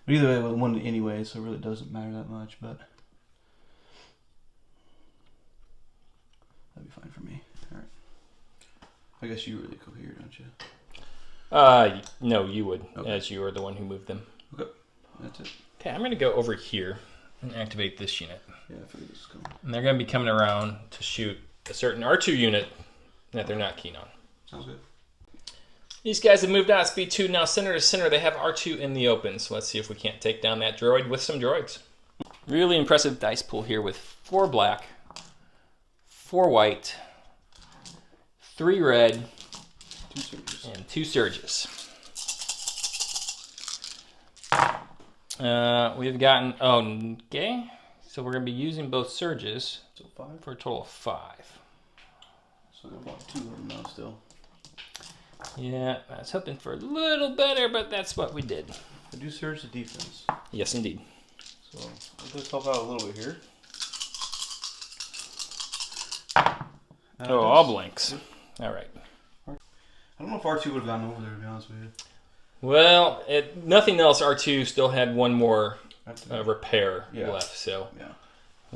But either way, they won anyway, so it really doesn't matter that much. But that'd be fine for me. All right. I guess you really go here, don't you? No, you would, as you are the one who moved them. Okay, that's it. Okay, I'm going to go over here and activate this unit. Yeah, I figured this was coming. And they're going to be coming around to shoot a certain R2 unit that they're not keen on. Sounds good. These guys have moved out speed 2. Now center to center, they have R2 in the open. So let's see if we can't take down that droid with some droids. Really impressive dice pool here with 4 black, 4 white, 3 red, 2 surges. and 2 surges. We've gotten, okay. So we're going to be using both surges So 5? for a total of 5. So I got 2 of them now still. Yeah, I was hoping for a little better, but that's what we did. I do surge the defense. Yes, indeed. So I'll just help out a little bit here. All blanks. All right. I don't know if R2 would have gotten over there, to be honest with you. Well, nothing else. R2 still had 1 more repair left. So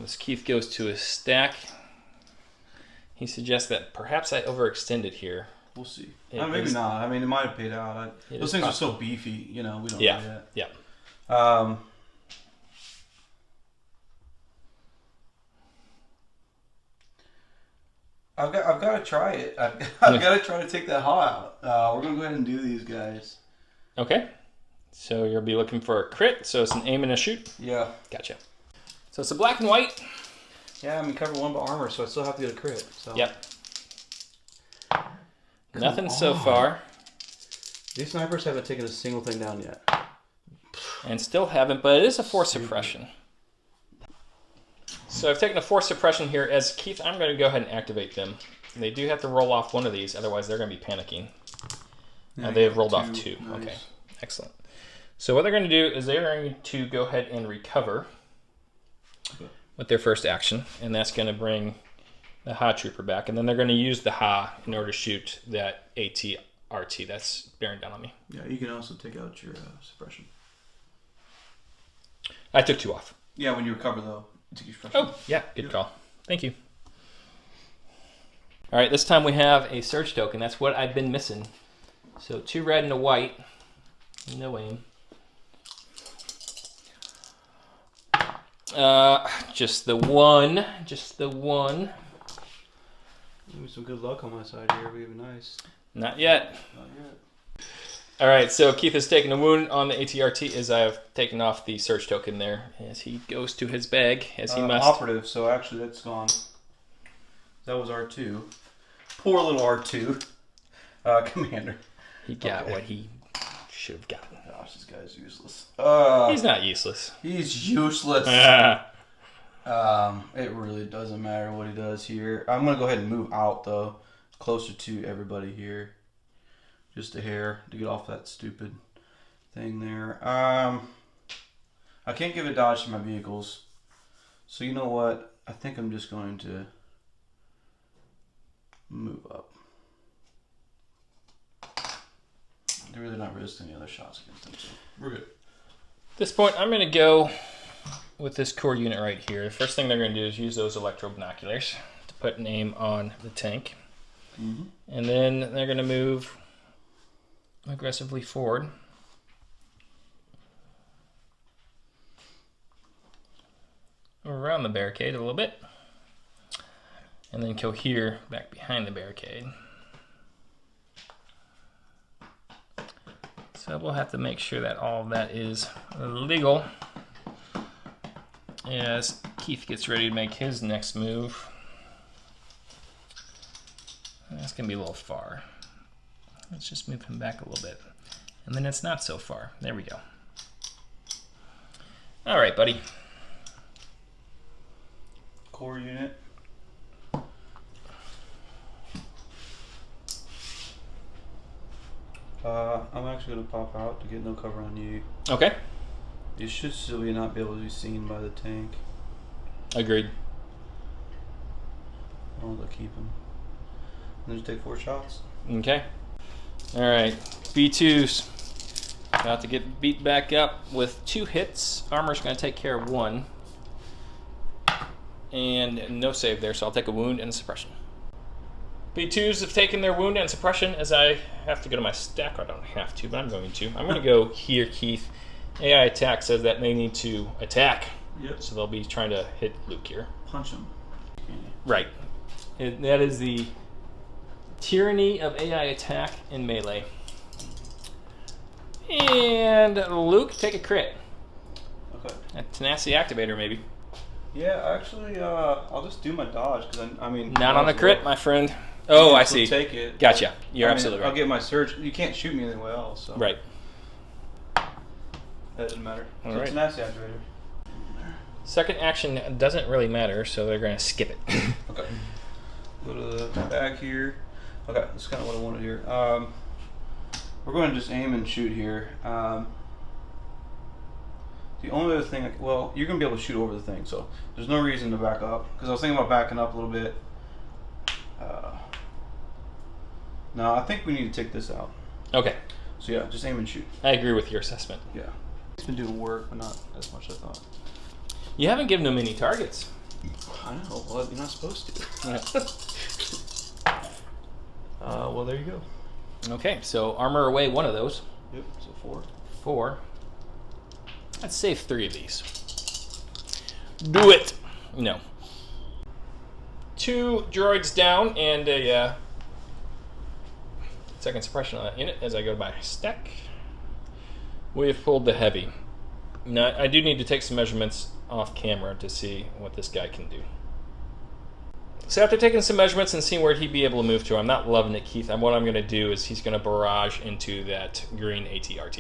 as Keith goes to his stack, he suggests that perhaps I overextended here. We'll see. Maybe not. I mean, it might have paid out. Those things are so beefy, you know. We don't know yet. Yeah. I've got to try it. I've got to try to take that haw out. We're gonna go ahead and do these guys. Okay. So you'll be looking for a crit. So it's an aim and a shoot. Yeah. Gotcha. So it's a black and white. Yeah, I'm covered 1 by armor, so I still have to get a crit. So. Yep. Nothing so far. These snipers haven't taken a single thing down yet. And still haven't, but it is a force suppression. So I've taken a force suppression here. As Keith, I'm going to go ahead and activate them. They do have to roll off 1 of these, otherwise they're going to be panicking. Yeah, they have rolled off 2. Nice. Okay, excellent. So what they're going to do is they're going to go ahead and recover with their first action, and that's going to bring the Ha Trooper back, and then they're going to use the Ha in order to shoot that AT RT that's bearing down on me. Yeah, you can also take out your suppression. I took 2 off. Yeah, when you recover though, you take your suppression. Oh, yeah, good call. Thank you. All right, this time we have a surge token. That's what I've been missing. So 2 red and a white. No aim. Just the one. Just the one. Maybe some good luck on my side here. Would be nice. Not yet. Not yet. All right, so Keith has taken a wound on the ATRT as I have taken off the surge token there as he goes to his bag, as he must. Operative, so actually that's gone. That was R2. Poor little R2. Commander. He got what he should have gotten. Gosh, this guy's useless. He's not useless. He's useless. It really doesn't matter what he does here. I'm going to go ahead and move out, though. Closer to everybody here. Just a hair to get off that stupid thing there. I can't give a dodge to my vehicles. So you know what? I think I'm just going to move up. They're really not risking any other shots against them, so we're good. At this point, I'm going to go with this core unit right here. The first thing they're going to do is use those electro binoculars to put an aim on the tank. Mm-hmm. And then they're going to move aggressively forward. Around the barricade a little bit. And then cohere back behind the barricade. So we'll have to make sure that all of that is legal as Keith gets ready to make his next move. And that's going to be a little far. Let's just move him back a little bit. And then it's not so far. There we go. All right, buddy. Core unit. I'm actually going to pop out to get no cover on you. Okay. You should still not be able to be seen by the tank. Agreed. I'll keep him. And just take 4 shots. Okay. All right. B2s. About to get beat back up with 2 hits. Armor's going to take care of 1. And no save there, so I'll take a wound and a suppression. B2s have taken their wound and suppression. As I have to go to my stack, I don't have to, but I'm going to. I'm going to go here, Keith. AI attack says that they need to attack. Yep. So they'll be trying to hit Luke here. Punch him. Right. That is the tyranny of AI attack in melee. And Luke, take a crit. Okay. A tenacity activator, maybe. Yeah, actually, I'll just do my dodge because I mean. Not on a crit, my friend. Oh, I see. Take it. Gotcha. You're absolutely right. I'll get my surge. You can't shoot me anywhere else. So. Right. That doesn't matter. All so right. Tenacity activator. Second action doesn't really matter, so they're going to skip it. Okay. Go to the bag here. Okay, that's kind of what I wanted here. We're going to just aim and shoot here. The only other thing, well, you're going to be able to shoot over the thing, so there's no reason to back up. Because I was thinking about backing up a little bit. No, I think we need to take this out. Okay. So yeah, just aim and shoot. I agree with your assessment. Yeah. It's been doing work, but not as much as I thought. You haven't given them any targets. I know. Well, you're not supposed to. Yeah. Well, there you go. Okay, so armor away one of those. Yep, so 4. 4. Let's save 3 of these. Do it! No. 2 droids down and a second suppression on that unit as I go to my stack. We have pulled the heavy. Now, I do need to take some measurements off camera to see what this guy can do. So after taking some measurements and seeing where he'd be able to move to, I'm not loving it, Keith. What I'm going to do is he's going to barrage into that green AT-RT.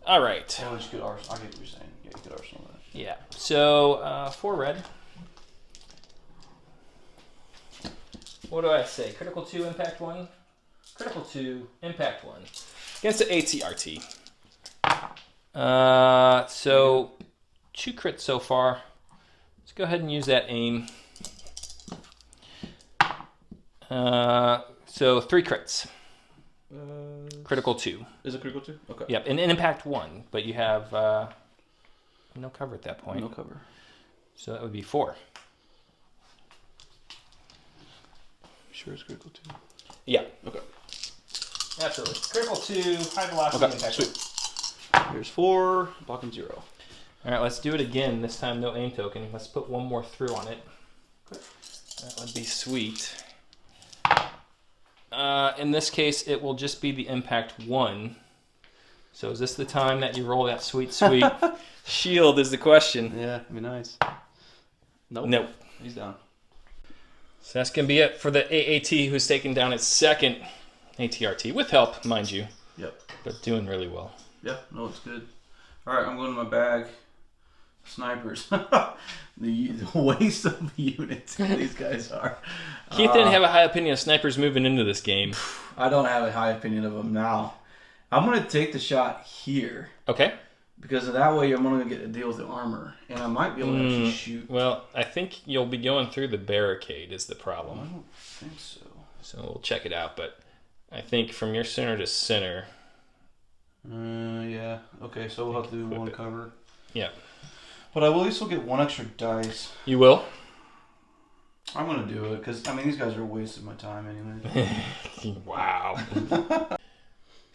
All right. Well, you could arsenal. I get what you're saying. Yeah, you could arsenal that. Yeah. So 4 red. What do I say? Critical 2, impact 1. Critical 2, impact 1. Against the AT-RT. So 2 crits so far. Let's go ahead and use that aim. So 3 crits. Critical 2. Is it critical 2? Okay. Yep, and impact 1, but you have no cover at that point. No cover. So that would be 4. Sure it's critical 2? Yeah. Okay. Absolutely. Critical 2, high velocity impact. Sweet. Here's 4, blocking 0. All right, let's do it again. This time no aim token. Let's put 1 more through on it. That would be sweet. In this case, it will just be the impact 1. So is this the time that you roll that sweet, sweet shield is the question. Yeah, it'd be nice. Nope. Nope. He's down. So that's going to be it for the AAT, who's taking down its second ATRT, with help, mind you. Yep. But doing really well. Yeah, no, it's good. All right, I'm going to my bag. Snipers. the waste of units these guys are. Keith didn't have a high opinion of snipers moving into this game. I don't have a high opinion of them now. I'm going to take the shot here. Okay. Because that way I'm going to get to deal with the armor. And I might be able to actually shoot. Well, I think you'll be going through the barricade is the I problem. don't think so. So we'll check it out. But I think from your center to center. Yeah. Okay, so we'll have to do one it. cover. Yeah. But I will at least get one extra dice. You will? I'm going to do it because, I mean, these guys are wasting my time anyway. Wow.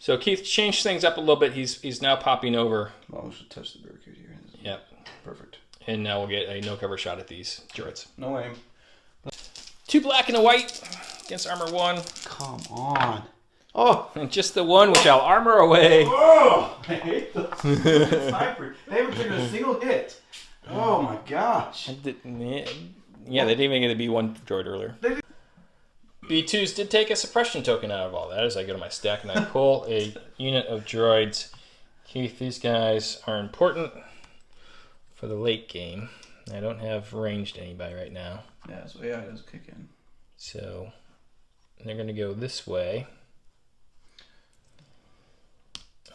So Keith changed things up a little bit. He's now popping over. Well, we should touch the barricade here. Yep. Perfect. And now we'll get a no-cover shot at these droids. No aim. 2 black and a white against armor 1. Come on. Oh! And just the one which I'll armor away. Oh! I hate those snipers. They haven't taken a single hit. Oh my gosh. Yeah, they didn't even get a B1 droid earlier. B2s did take a suppression token out of all that as I go to my stack and I pull a unit of droids. Keith, these guys are important for the late game. I don't have ranged anybody right now. Yeah, so AI does kick in. So they're going to go this way.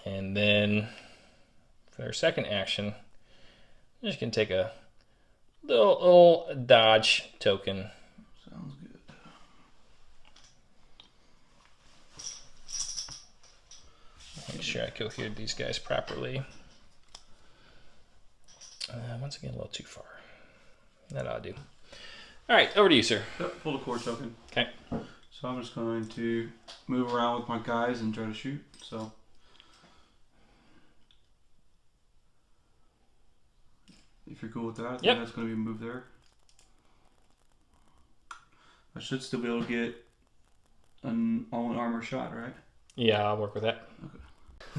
And then for their second action, I'm just going to take a little dodge token. Sounds good. Make sure I cohered these guys properly. Once again, a little too far. That ought to do. All right, over to you, sir. Yep, pull the core token. Okay. So I'm just going to move around with my guys and try to shoot. So if you're cool with that, then that's going to be a move there. I should still be able to get an all-in armor shot, right? Yeah, I'll work with that. Okay.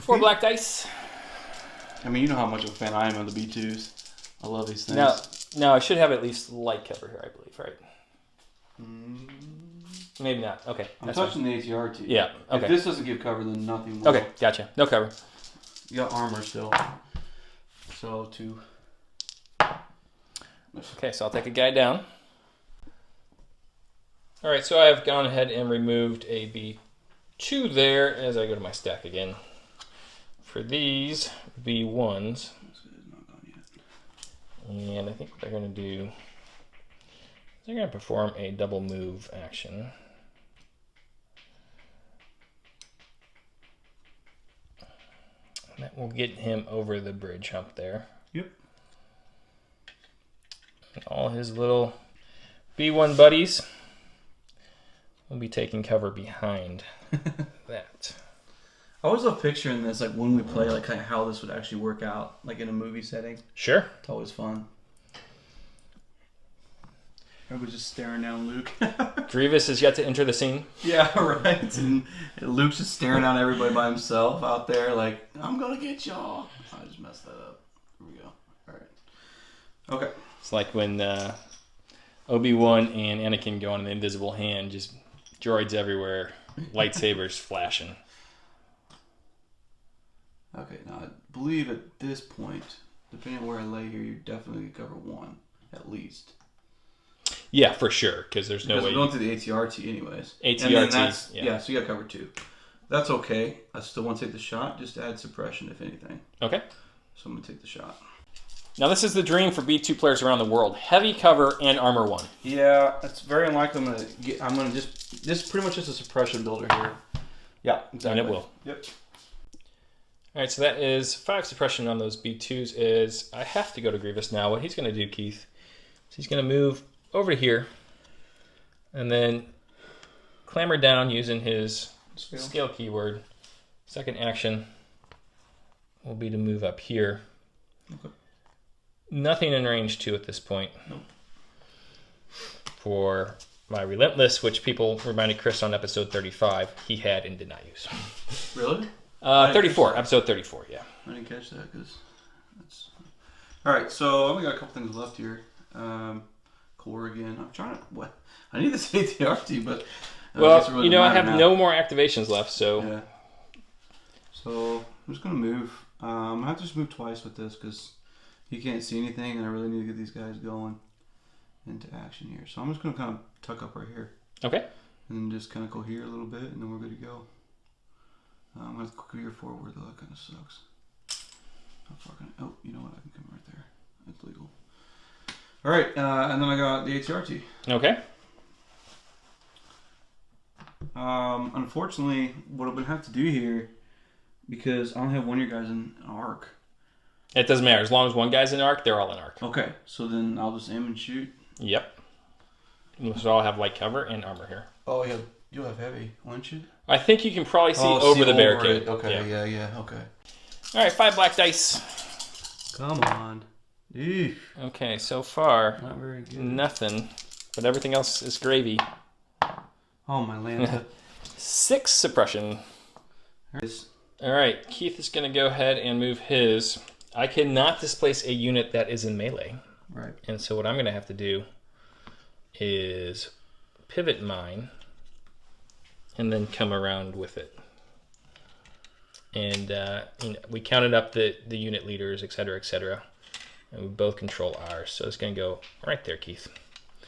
4 black dice. I mean, you know how much of a fan I am of the B2s. I love these things. Now I should have at least light cover here, I believe, right? Maybe not. Okay. I'm touching the ATRT. Yeah. Okay. If this doesn't give cover, then nothing will. Okay, gotcha. No cover. You got armor still. So to. Okay, so I'll take a guy down. All right, so I've gone ahead and removed a B2 there as I go to my stack again. For these B1s, and I think what they're going to do, they're going to perform a double move action. And that will get him over the bridge hump there. Yep. And all his little B1 buddies will be taking cover behind that. I always love picturing this, like when we play, like kind of how this would actually work out, like in a movie setting. Sure. It's always fun. Everybody's just staring down Luke. Grievous has yet to enter the scene. Yeah, right. And Luke's just staring down everybody by himself out there, like, I'm gonna get y'all. I just messed that up. Here we go. All right. Okay. It's like when Obi-Wan and Anakin go on the invisible hand, just droids everywhere, lightsabers flashing. Okay, now I believe at this point, depending on where I lay here, you definitely cover one, at least. Yeah, for sure, because there's no way. We're going through the ATRT anyways. ATRT, and then that's, yeah, so you got cover 2. That's okay. I still want to take the shot, just add suppression if anything. Okay. So I'm going to take the shot. Now this is the dream for B2 players around the world. Heavy cover and armor 1. Yeah, it's very unlikely I'm going to just, this is pretty much just a suppression builder here. Yeah, exactly. And it will. Yep. All right, so that is 5 suppression on those B2s. Is I have to go to Grievous now. What he's going to do, Keith, is he's going to move over to here and then clamber down using his scale keyword. Second action will be to move up here. Okay. Nothing in range 2 at this point. Nope. For my Relentless, which people reminded Chris on episode 35, he had and did not use. Really? 34, episode 34, yeah. I didn't catch that because that's... All right, so I've only got a couple things left here. Cold core again. I'm trying to... What? I need this ATRT, but... Well, you know, I have no more activations left, so... Yeah. So, I'm just going to move. I have to just move twice with this, because he can't see anything, and I really need to get these guys going into action here. So, I'm just going to kind of tuck up right here. Okay. And then just kind of go here a little bit, and then we're good to go. I'm going to go here forward, though. That kind of sucks. How far can I... Oh, you know what? I can come right there. That's legal. All right, and then I got the ATRT. Okay. Unfortunately, what I'm going to have to do here, because I only have one of your guys in arc. It doesn't matter. As long as one guy's in arc, they're all in arc. Okay, so then I'll just aim and shoot. Yep. So I'll have light cover and armor here. Oh, yeah. You'll have heavy, won't you? I think you can probably see over the barricade. It. Okay, yeah, okay. All right, 5 black dice. Come on. Eesh. Okay, so far, Not very good. nothing, but everything else is gravy. Oh, my land. 6 suppression. All right, Keith is going to go ahead and move his. I cannot displace a unit that is in melee. Right. And so what I'm going to have to do is pivot mine and then come around with it. And we counted up the unit leaders, et cetera, and we both control ours. So it's going to go right there, Keith.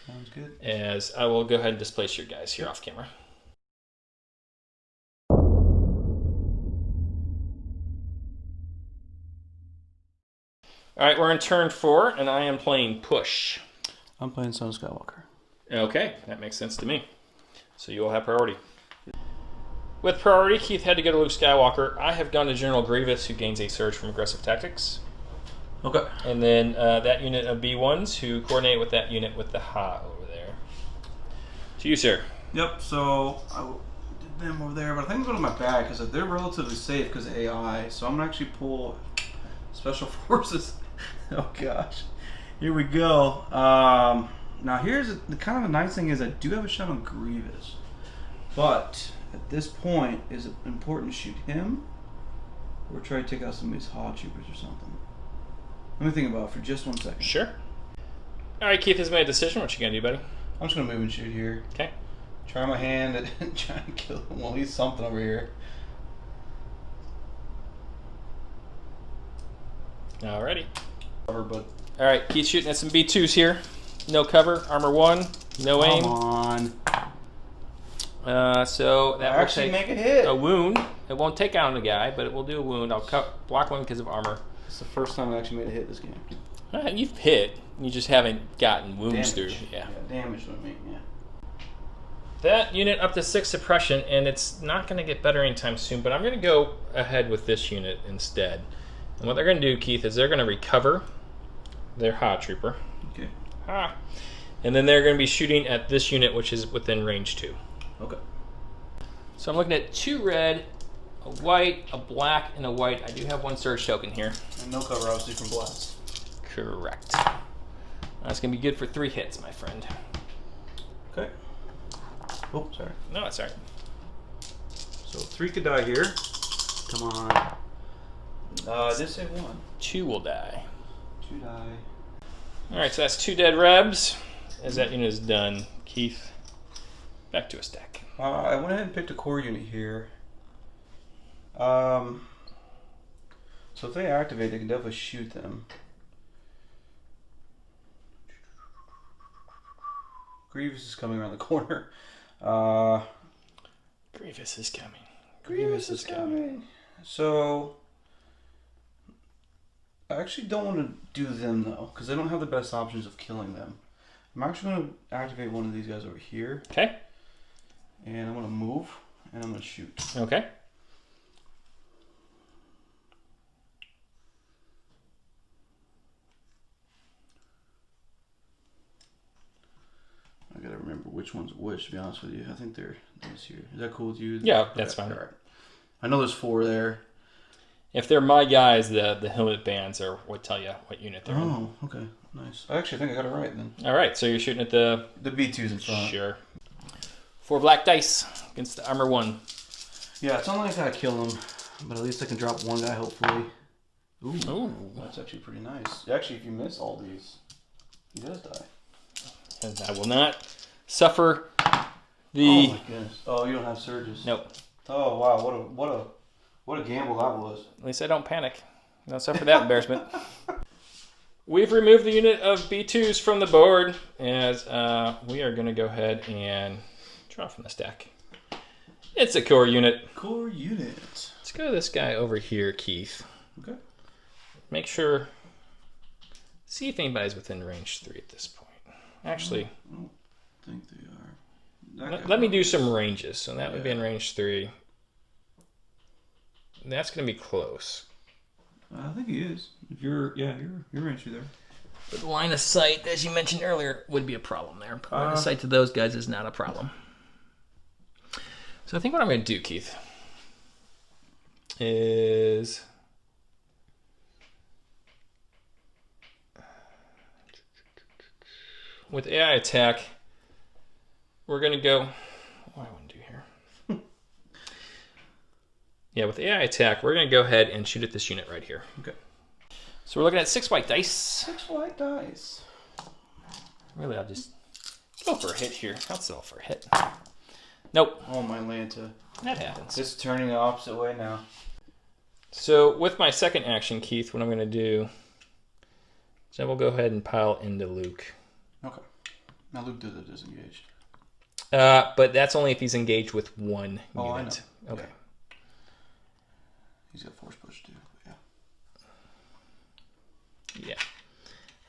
Sounds good. As I will go ahead and displace your guys here off camera. All right, we're in turn 4, and I am playing push. I'm playing Son of Skywalker. Okay, that makes sense to me. So you will have priority. With priority, Keith had to go to Luke Skywalker. I have gone to General Grievous, who gains a surge from aggressive tactics. Okay. And then that unit of B1s who coordinate with that unit with the Ha over there. To you, sir. Yep, so I did them over there, but I think I'm going to my bag because they're relatively safe because of AI. So I'm going to actually pull Special Forces. Oh, gosh. Here we go. Now, here's the kind of a nice thing is I do have a shot on Grievous. But at this point, is it important to shoot him or try to take out some of these Ha troopers or something? Let me think about it for just 1 second. Sure. All right, Keith has made a decision. What you going to do, buddy? I'm just going to move and shoot here. Okay. Try my hand at trying to kill him. Well, he's something over here. Alrighty. But All right, Keith shooting at some B2s here. No cover, armor 1, no aim. Come on. So that will actually take make a hit. a wound. It won't take out a guy, but it will do a wound. I'll block one because of armor. It's the first time I actually made a hit this game. You've hit. You just haven't gotten wounds Damage. through. Yeah. Damage what I mean, yeah. That unit up to 6 suppression, and it's not going to get better anytime soon, but I'm going to go ahead with this unit instead. And what they're going to do, Keith, is they're going to recover their Ha trooper. Okay. Ha. And then they're going to be shooting at this unit, which is within range 2. Okay. So I'm looking at 2 red, a white, a black, and a white. I do have 1 surge token here. And no cover, obviously, from blast. Correct. That's going to be good for 3 hits, my friend. Okay. Oh, sorry. No, that's all right. So 3 could die here. Come on. I did say 1. 2 will die. 2 die. All right, so that's 2 dead rebs. As that unit is done, Keith, back to a stack. I went ahead and picked a core unit here. So if they activate, they can definitely shoot them. Grievous is coming around the corner. Grievous is coming. Grievous is coming. So I actually don't want to do them though, because I don't have the best options of killing them. I'm actually going to activate one of these guys over here. Okay. And I'm going to move, and I'm going to shoot. Okay. I got to remember which one's which, to be honest with you. I think they're these here. Is that cool with you? Yeah, that's fine. All right. I know there's 4 there. If they're my guys, the helmet bands would tell you what unit they're in. Oh, okay. Nice. I actually think I got it right then. All right, so you're shooting at the B2's in front. Sure. 4 black dice against the armor 1. Yeah, it's not like I gotta kill him, but at least I can drop 1 guy, hopefully. Ooh. Ooh. That's actually pretty nice. Actually, if you miss all these, he does die. And I will not suffer the... Oh my goodness. Oh, you don't have surges. Nope. Oh wow, what a gamble that was. At least I don't panic. I don't suffer that embarrassment. We've removed the unit of B2s from the board as we are going to go ahead and draw from the stack. It's a core unit. Core unit. Let's go to this guy over here, Keith. Okay. Make sure... See if anybody's within range 3 at this point. Actually... I don't think they are. Let me do some ranges. So that would be in range 3. That's going to be close. I think he is. If you're range there. But line of sight, as you mentioned earlier, would be a problem there. But line of sight to those guys is not a problem. So I think what I'm going to do, Keith, is with AI attack, we're going to go. What do I want to do here? Yeah, with AI attack, we're going to go ahead and shoot at this unit right here. Okay. So we're looking at 6 white dice. 6 white dice. Really, I'll just go for a hit here. I'll settle for a hit. Nope. Oh, my Lanta. That happens. It's turning the opposite way now. So with my second action, Keith, what I'm going to do is I will go ahead and pile into Luke. Okay. Now Luke does it disengaged. But that's only if he's engaged with one unit. I know. Okay. Yeah. He's got force push too. Yeah.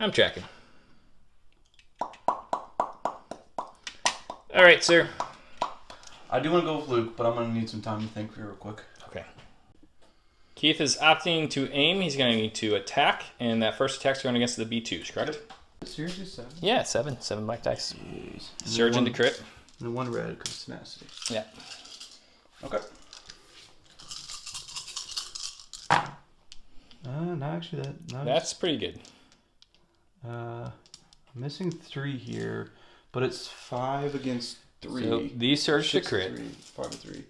I'm tracking. All right, sir. I do want to go with Luke, but I'm going to need some time to think real quick. Okay. Keith is opting to aim. He's going to need to attack, and that first attack's going against the B2s, correct? Yep. Seriously, 7? Yeah, 7. 7 black dice. Jeez. Surge into crit. And then 1 red because tenacity. Yeah. Okay. No, actually, That's pretty good. I'm missing 3 here, but it's 5 against 3. So these surge to crit. 5 to 3.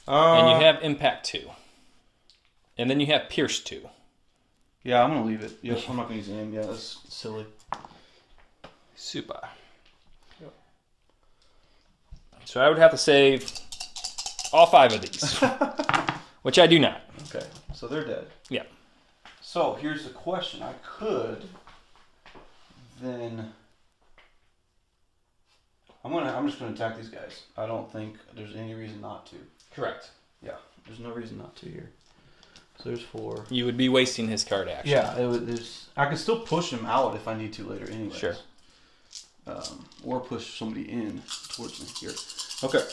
And you have impact 2. And then you have pierce 2. Yeah, I'm going to leave it. Yep, I'm not going to use aim. Yeah, that's silly. Super. Yep. So I would have to save all 5 of these, which I do not. Okay, so they're dead. Yeah. So here's the question. I could then... I'm just gonna attack these guys. I don't think there's any reason not to. Correct. Yeah, there's no reason not to here. So there's 4. You would be wasting his card action. Yeah, I can still push him out if I need to later anyways. Sure. Or push somebody in towards me here. Okay.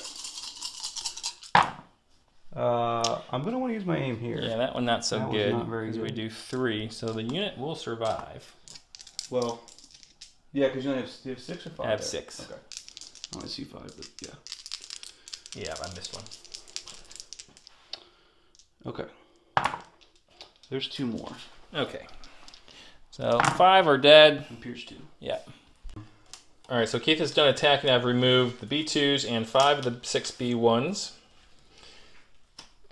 I'm gonna want to use my aim here. Yeah, that one not so That good. one's not very Because we good. do 3, so the unit will survive. Well, yeah, because you only have 6 or 5. I have 6. Okay. I only see 5, but yeah. Yeah, I missed one. Okay. There's 2 more. Okay. So 5 are dead. And Pierce 2. Yeah. All right, so Keith has done attacking. I've removed the B2s and 5 of the 6 B1s.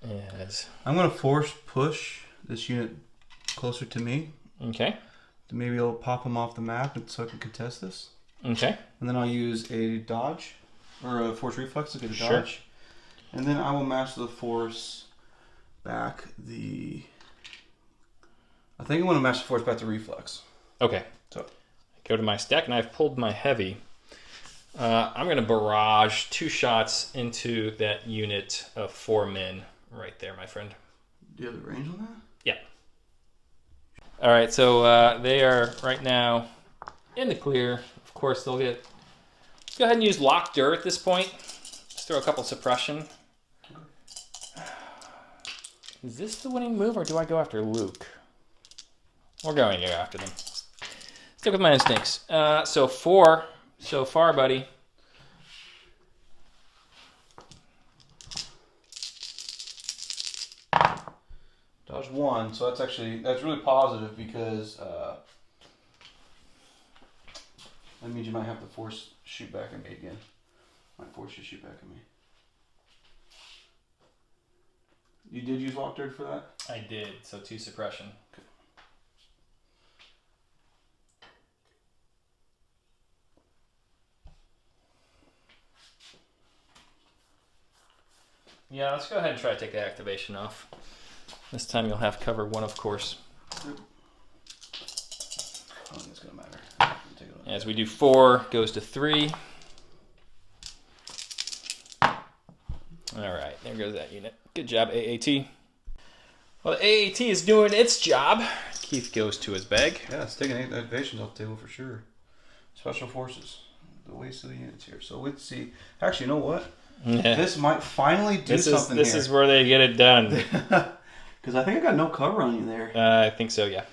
Yes. I'm going to force push this unit closer to me. Okay. Maybe I'll pop him off the map so I can contest this. Okay. And then I'll use a dodge or a force reflex to get a Sure. dodge. And then I will match the force back the... I think I want to match the force back to reflex. Okay. So Go to my stack, and I've pulled my heavy. I'm going to barrage 2 shots into that unit of 4 men right there, my friend. do you have the range on that? Yeah. All right, so they are right now in the clear. Of course, they'll get... Let's go ahead and use Lock Dur at this point. Let's throw a couple suppression. Is this the winning move, or do I go after Luke? We're going to go after them. Stick with my instincts. So 4 so far, buddy. Dodge 1, so that's really positive because that means you might have to force shoot back at me again. Might force you to shoot back at me. You did use Lock Dirt for that? I did, so 2 suppression. Yeah, let's go ahead and try to take the activation off. This time you'll have cover 1, of course. I don't think it's going to matter. As we do 4, goes to 3. All right, there goes that unit. Good job, AAT. Well, the AAT is doing its job. Keith goes to his bag. Yeah, it's taking activations off the table for sure. Special Forces. The waste of the units here. So let's see. Actually, you know what? Yeah. This might finally do something This here. is where they get it done. Because I think I got no cover on you there. I think so, yeah.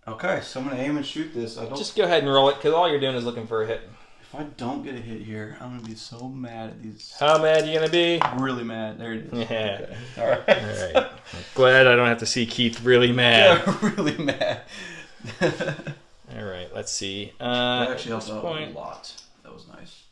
Okay, so I'm going to aim and shoot this. Just go ahead and roll it, because all you're doing is looking for a hit. If I don't get a hit here, I'm going to be so mad at these. How mad are you going to be? Really mad. There it is. Yeah. Okay. All right. All right. I'm glad I don't have to see Keith really mad. Yeah, really mad. All right, let's see. That actually helped out point, a lot. That was nice.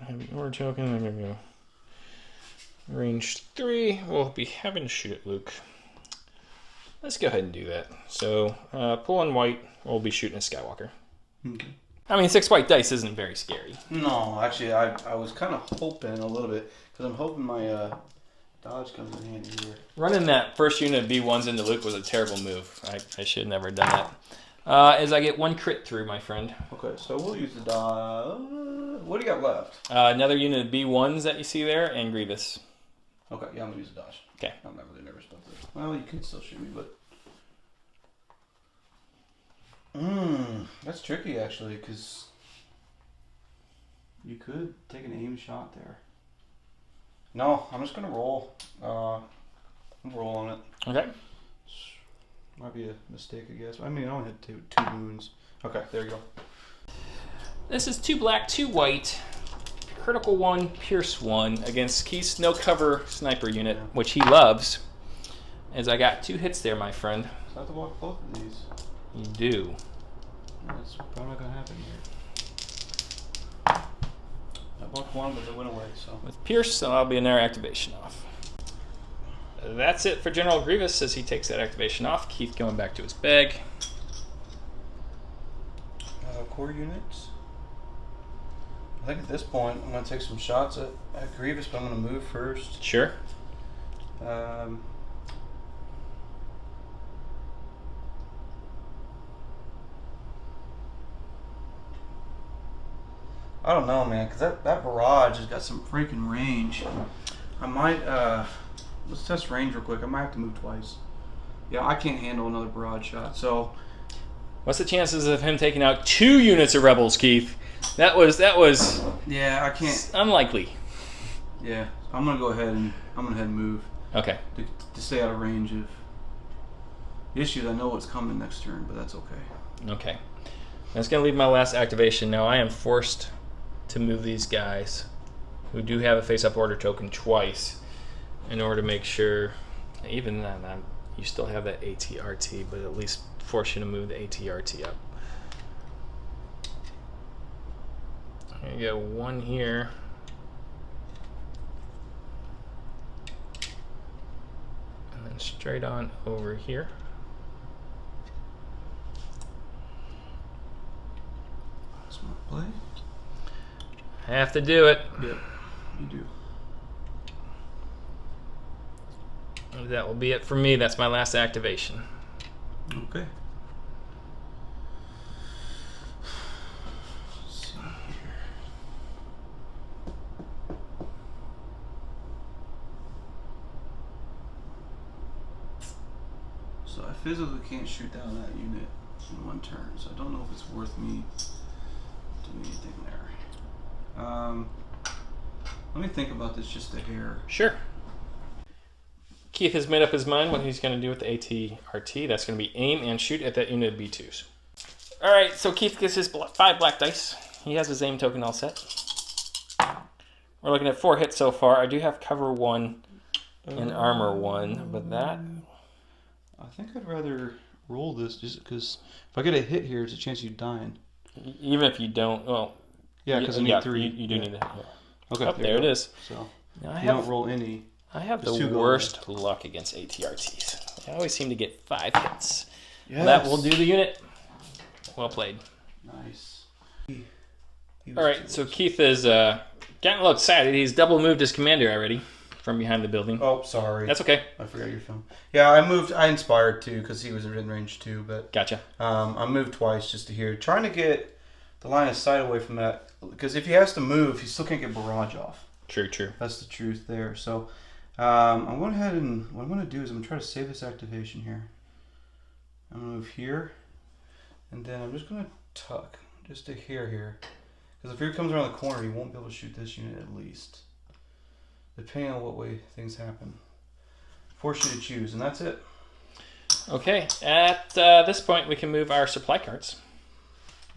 Heavy ore token. I'm going to go. Range 3. We'll be having to shoot at Luke. Let's go ahead and do that. So, pulling white, we'll be shooting at Skywalker. Okay. I mean, 6 white dice isn't very scary. No, actually, I was kind of hoping a little bit, because I'm hoping my dodge comes in handy here. Running that first unit of B1s into Luke was a terrible move. I should have never done that. As I get 1 crit through, my friend. Okay, so we'll use the dodge. What do you got left? Another unit of B1s that you see there, and Grievous. Okay, yeah, I'm going to use the dodge. Okay. I'm not really nervous about this. Well, you can still shoot me, but... that's tricky, actually, because you could take an aim shot there. No, I'm just going to roll. I'm roll on it. Okay. Might be a mistake, I guess. I mean, I only had two wounds. Okay, there you go. This is 2 black, 2 white. Critical 1, Pierce 1 against Keith's no cover sniper unit, which he loves. As I got 2 hits there, my friend. So I have to block both of these. You do. That's probably not going to happen here. I blocked one, but they went away, so. With Pierce, so I'll be in there activation off. That's it for General Grievous as he takes that activation off. Keith going back to his bag. Core units. I think at this point I'm going to take some shots at Grievous, but I'm going to move first. Sure. I don't know, man, because that barrage has got some freaking range. I might, let's test range real quick. I might have to move twice. Yeah, I can't handle another barrage shot, so. What's the chances of him taking out 2 units of rebels, Keith? That was Yeah, I can't. unlikely. Yeah, I'm going to go ahead and move. Okay. To stay out of range of issues. I know what's coming next turn, but that's okay. Okay. That's going to leave my last activation. Now I am forced to move these guys who do have a face-up order token twice in order to make sure, even then, you still have that ATRT, but at least force you to move the ATRT up. You get 1 here. And then straight on over here. Smart play. Have to do it. Yep, you do. That will be it for me. That's my last activation. Okay. Let's see here. So I physically can't shoot down that unit in 1 turn, so I don't know if it's worth me doing anything there. Let me think about this just a hair. Sure. Keith has made up his mind what he's going to do with the ATRT. That's going to be aim and shoot at that unit of B2s. All right, so Keith gets his 5 black dice. He has his aim token all set. We're looking at 4 hits so far. I do have cover 1 and armor 1, but that... I think I'd rather roll this just because if I get a hit here, it's a chance of you dying. Even if you don't, well... Yeah, because I need 3. You do need that. Yeah. Okay, Oh, there it is. So now you don't roll any. I have the worst luck against ATRTs. I always seem to get 5 hits. Yes. That will do the unit. Well played. Nice. All right, so Keith is getting a little excited. He's double moved his commander already from behind the building. Oh, sorry. That's okay. I forgot your film. Yeah, I inspired too because he was in range too. But gotcha. I moved twice just to here, trying to get the line of sight away from that. Because if he has to move, he still can't get barrage off. True. That's the truth there. So I'm going ahead and what I'm going to do is I'm going to try to save this activation here. I'm going to move here, and then I'm just going to tuck just to here. Because if he comes around the corner, he won't be able to shoot this unit at least. Depending on what way things happen. Force you to choose, and that's it. Okay, at this point, we can move our supply carts.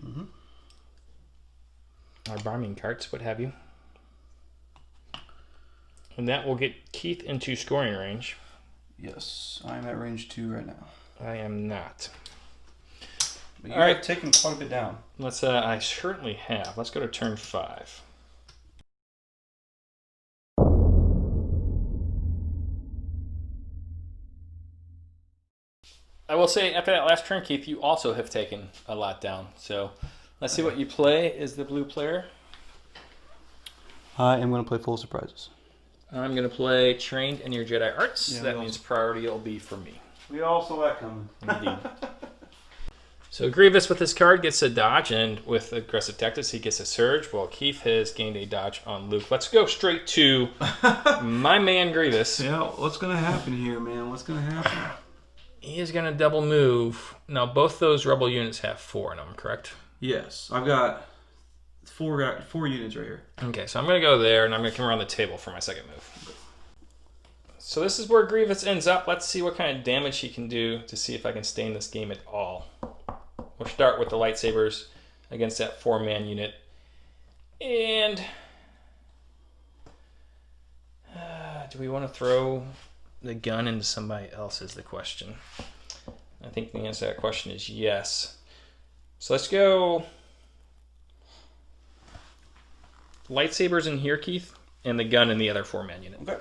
Mm-hmm. Our bombing carts, what have you. And that will get Keith into scoring range. Yes, I'm at range 2 right now. I am not. But you have taken quite a bit down. Let's. I certainly have. Let's go to turn 5. I will say, after that last turn, Keith, you also have taken a lot down. So let's see what you play as the blue player. I am going to play Full of Surprises. I'm going to play Trained in Your Jedi Arts. Yeah, that means priority will be for me. We all saw that coming. Indeed. So Grievous with his card gets a dodge, and with aggressive tactics he gets a surge. Well, Keith has gained a dodge on Luke. Let's go straight to my man Grievous. Yeah, what's going to happen here, man? What's going to happen? He is going to double move. Now, both those rebel units have 4 in them, correct? Yes. I've got 4 units right here. Okay, so I'm going to go there, and I'm going to come around the table for my second move. So this is where Grievous ends up. Let's see what kind of damage he can do to see if I can stay in this game at all. We'll start with the lightsabers against that 4-man unit. And do we want to throw the gun into somebody else is the question. I think the answer to that question is yes. So let's go lightsabers in here, Keith, and the gun in the other 4-man unit. Okay.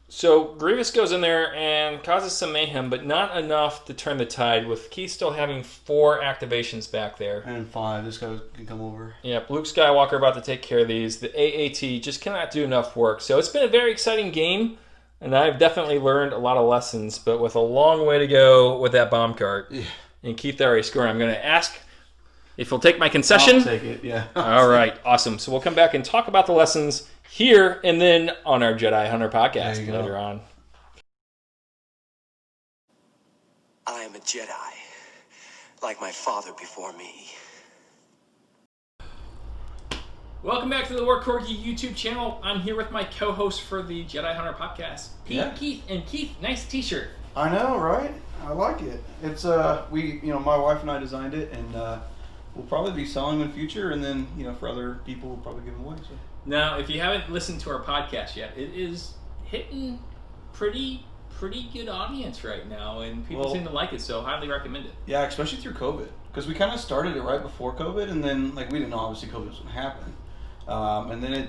So Grievous goes in there and causes some mayhem, but not enough to turn the tide, with Keith still having 4 activations back there. And 5. This guy can come over. Yep, Luke Skywalker about to take care of these. The AAT just cannot do enough work. So it's been a very exciting game, and I've definitely learned a lot of lessons, but with a long way to go with that bomb cart. Yeah. And Keith already scoring. I'm going to ask if he'll take my concession. I'll take it, yeah. All right, awesome. So we'll come back and talk about the lessons here and then on our Jedi Hunter podcast later on. I am a Jedi, like my father before me. Welcome back to the War Corgi YouTube channel. I'm here with my co-host for the Jedi Hunter podcast, Pete and Keith. And Keith, nice t-shirt. I know, right? I like it. It's my wife and I designed it, and we'll probably be selling them in the future, and then for other people we'll probably give them away. So. Now, if you haven't listened to our podcast yet, it is hitting pretty good audience right now, and people seem to like it, so highly recommend it. Yeah, especially through COVID, because we kind of started it right before COVID, and then we didn't know obviously COVID was going to happen, and then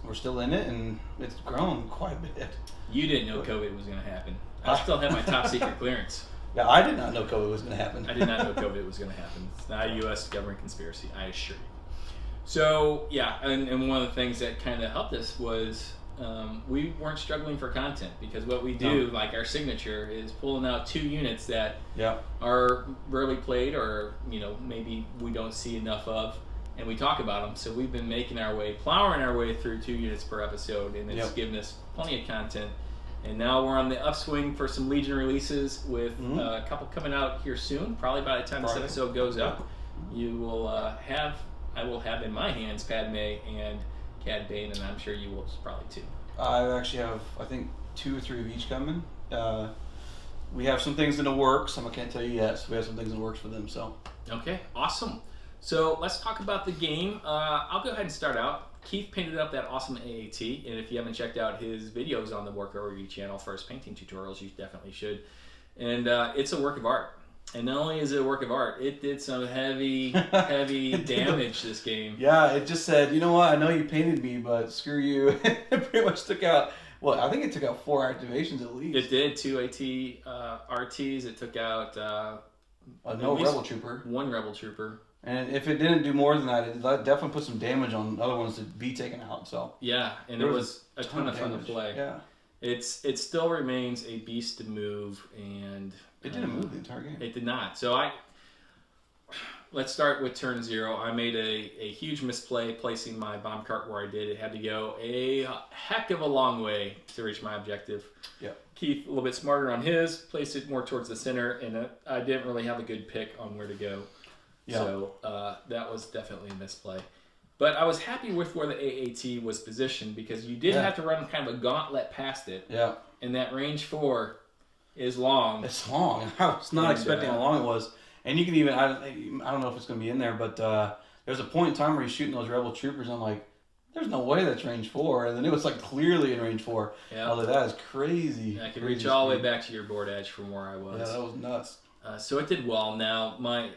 we're still in it, and it's grown quite a bit. You didn't know COVID was going to happen. I still have my top secret clearance. Yeah, I did not know COVID was going to happen. I did not know COVID was going to happen. It's not a U.S. government conspiracy, I assure you. So, yeah, and one of the things that kind of helped us was we weren't struggling for content, because what we do, like our signature, is pulling out 2 units that are rarely played, or maybe we don't see enough of, and we talk about them. So we've been plowing our way through 2 units per episode, and it's given us plenty of content. And now we're on the upswing for some Legion releases, with a couple coming out here soon. Probably by the time this episode goes up, you will I will have in my hands Padme and Cad Bane, and I'm sure you will probably too. I actually have, I think, 2 or 3 of each coming. We have some things in the works. I can't tell you yet. So we have some things in the works for them. So. Okay, awesome. So let's talk about the game. I'll go ahead and start out. Keith painted up that awesome AAT, and if you haven't checked out his videos on the War Corgi channel for his painting tutorials, you definitely should. And it's a work of art. And not only is it a work of art, it did some heavy damage this game. Yeah, it just said, you know what, I know you painted me, but screw you. It pretty much took out Well, I think it took out 4 activations at least. It did 2 AT RTs. It took out no Rebel Trooper. 1 Rebel Trooper. And if it didn't do more than that, it definitely put some damage on other ones to be taken out. So yeah, and it was a ton of fun to play. Yeah, it still remains a beast to move, and it didn't move the entire game. It did not. So let's start with turn 0. I made a huge misplay placing my bomb cart where I did. It had to go a heck of a long way to reach my objective. Yeah. Keith, a little bit smarter on his, placed it more towards the center, and I didn't really have a good pick on where to go. Yeah. So that was definitely a misplay. But I was happy with where the AAT was positioned because you did have to run kind of a gauntlet past it. Yeah. And that range 4 is long. It's long. I was not expecting how long it was. And you can even, I don't know if it's going to be in there, but there's a point in time where you're shooting those Rebel Troopers, and I'm like, there's no way that's range 4. And then it was like clearly in range 4. Yeah. I was like, that is crazy. And I could reach all the way back to your board edge from where I was. Yeah, that was nuts. So it did well. Now, my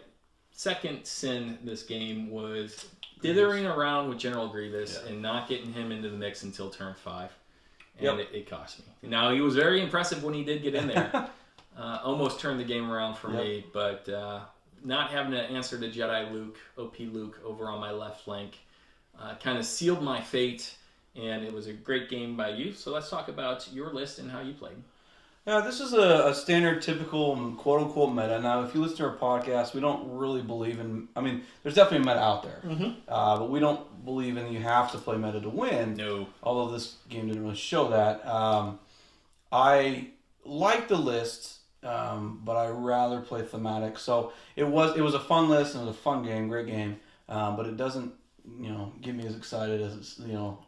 second sin this game was dithering around with General Grievous and not getting him into the mix until turn 5. And it cost me. Now, he was very impressive when he did get in there. Almost turned the game around for me, but not having to answer to Jedi Luke, OP Luke, over on my left flank kind of sealed my fate, and it was a great game by you. So let's talk about your list and how you played. Yeah, this is a standard, typical, quote-unquote meta. Now, if you listen to our podcast, we don't really believe in... I mean, there's definitely a meta out there. Mm-hmm. But we don't believe in you have to play meta to win. No. Although this game didn't really show that. I like the list, but I rather play thematic. So it was a fun list and it was a fun game, great game. But it doesn't, get me as excited as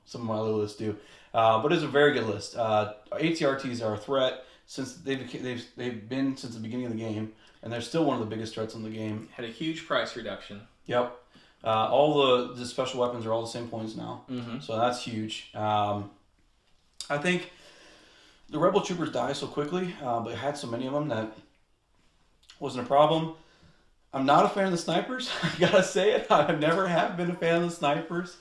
some of my other lists do. But it's a very good list. ATRTs are a threat since they've been since the beginning of the game, and they're still one of the biggest threats in the game. Had a huge price reduction. Yep. All the special weapons are all the same points now, so that's huge. I think the Rebel Troopers die so quickly, but it had so many of them that wasn't a problem. I'm not a fan of the snipers. I gotta say it. I never have been a fan of the snipers.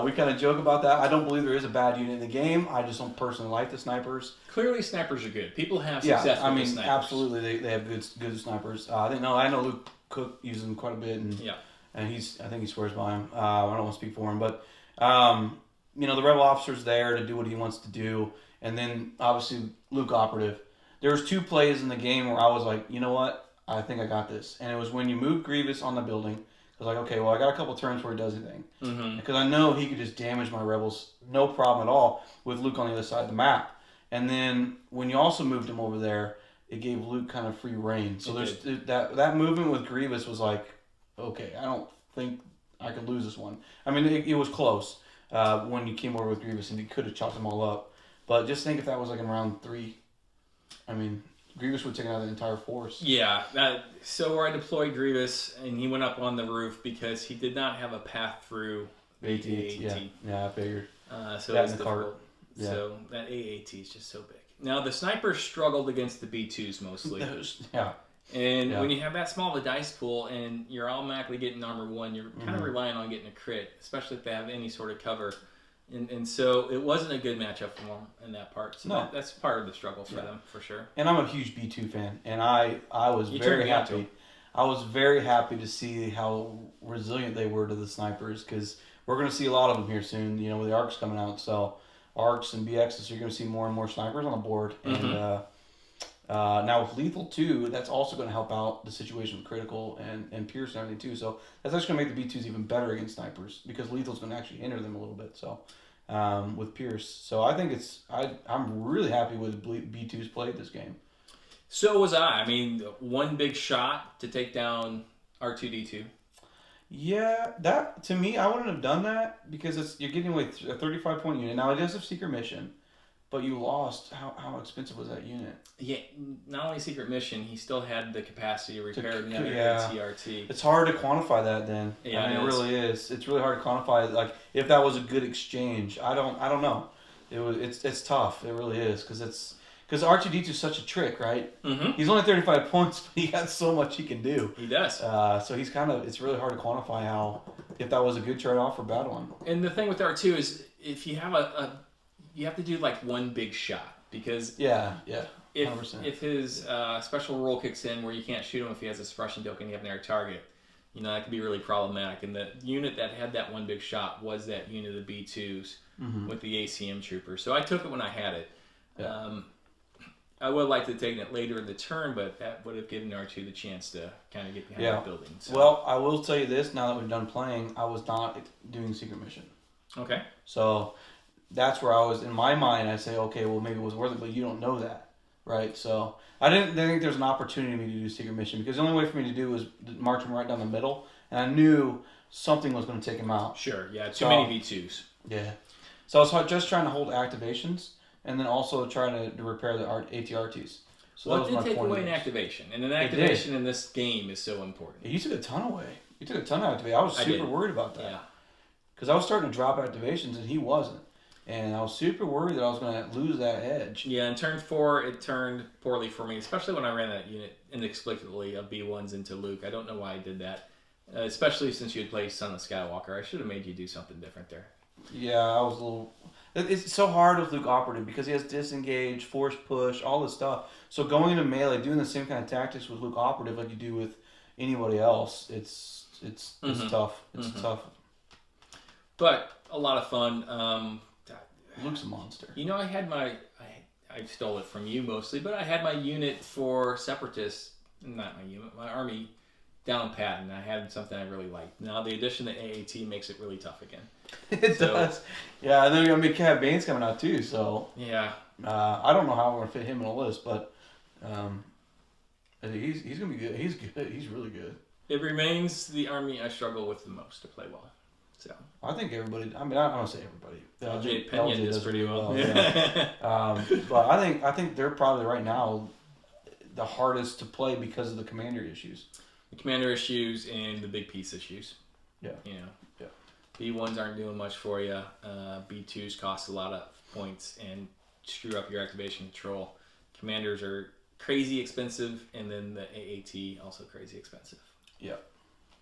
We kind of joke about that. I don't believe there is a bad unit in the game. I just don't personally like the snipers. Clearly, snipers are good. People have success with the snipers. Absolutely, they have good snipers. I know Luke Cook uses them quite a bit, and I think he swears by him. I don't want to speak for him, but the rebel officer's there to do what he wants to do, and then obviously Luke Operative. There was 2 plays in the game where I was like, you know what, I think I got this, and it was when you moved Grievous on the building. I was like, okay, well, I got a couple turns where he does anything. Because I know he could just damage my rebels, no problem at all, with Luke on the other side of the map. And then when you also moved him over there, it gave Luke kind of free reign. So that movement with Grievous was like, okay, I don't think I can lose this one. I mean, it was close when you came over with Grievous, and he could have chopped them all up. But just think if that was like in round 3, I mean... Grievous would take out the entire force. Yeah, so where I deployed Grievous, and he went up on the roof because he did not have a path through the AAT. Yeah, I figured. So that's difficult. Yeah. So that AAT is just so big. Now, the snipers struggled against the B2s mostly. And when you have that small of a dice pool and you're automatically getting armor 1, you're kind of relying on getting a crit, especially if they have any sort of cover. And so it wasn't a good matchup for them in that part. So that's part of the struggle for them, for sure. And I'm a huge B2 fan, and I was very happy. I was very happy to see how resilient they were to the snipers, because we're going to see a lot of them here soon, with the ARCs coming out. So ARCs and BXs, you're going to see more and more snipers on the board. And now with Lethal too, that's also going to help out the situation with Critical and Pierce and everything too. So that's actually going to make the B2s even better against snipers, because Lethal's going to actually hinder them a little bit. So with Pierce, so I think I'm really happy with B2's played this game. So was I. I mean, one big shot to take down R2D2. Yeah, that to me, I wouldn't have done that, because you're getting away a 35-point unit. Now it does have secret mission. But you lost. How expensive was that unit? Yeah, not only secret mission, he still had the capacity to repair another TRT. It's hard to quantify that then. Yeah, it really is. It's really hard to quantify. Like, if that was a good exchange, I don't know. It's tough. It really is, because R2D2 is such a trick, right? Mm-hmm. He's only 35 points, but he got so much he can do. He does. So he's it's really hard to quantify if that was a good trade-off or bad one. And the thing with R2 is, if you have you have to do like one big shot because Yeah, 100%. if his special rule kicks in where you can't shoot him if he has a suppression token, you have an air target. That could be really problematic. And the unit that had that one big shot was that unit of the B2s with the ACM troopers. So I took it when I had it. Yeah. I would like to have taken it later in the turn, but that would have given R2 the chance to kind of get behind the building. So. Well, I will tell you this, now that we've done playing, I was not doing secret mission. Okay. So that's where I was, in my mind, I say, okay, well, maybe it was worth it, but you don't know that, right? So I didn't think there's an opportunity for me to do secret mission because the only way for me to do was march him right down the middle, and I knew something was going to take him out. Sure, yeah, too many V2s. Yeah. So I was just trying to hold activations and then also trying to repair the ATRTs. So well, that was it my did take point away of an this. activation, and an activation in this game is so important. You took a ton away. You took a ton of activation. I was super worried about that. Yeah. Because I was starting to drop activations and he wasn't. And I was super worried that I was going to lose that edge. Yeah, in turn 4, it turned poorly for me, especially when I ran that unit inexplicably of B1s into Luke. I don't know why I did that, especially since you had played Son of Skywalker. I should have made you do something different there. Yeah, I was a little... It's so hard with Luke Operative because he has disengage, force push, all this stuff. So going into melee, doing the same kind of tactics with Luke Operative like you do with anybody else, it's tough. It's tough. But a lot of fun. Luke's a monster. I had I stole it from you mostly, but I had my unit for Separatists, not my unit, my army down pat, and I had something I really liked. Now the addition of AAT makes it really tough again. It does. Yeah, and then you're gonna be Cad Bane's coming out too. So yeah, I don't know how we're gonna fit him in a list, but he's gonna be good. He's good. He's really good. It remains the army I struggle with the most to play well. So I think everybody. I mean, I don't say everybody. LJ Pena does pretty well. Yeah. But I think they're probably right now the hardest to play because of the commander issues. The commander issues and the big piece issues. Yeah. Yeah. B1s aren't doing much for you. B2s cost a lot of points and screw up your activation control. Commanders are crazy expensive, and then the AAT also crazy expensive. Yeah.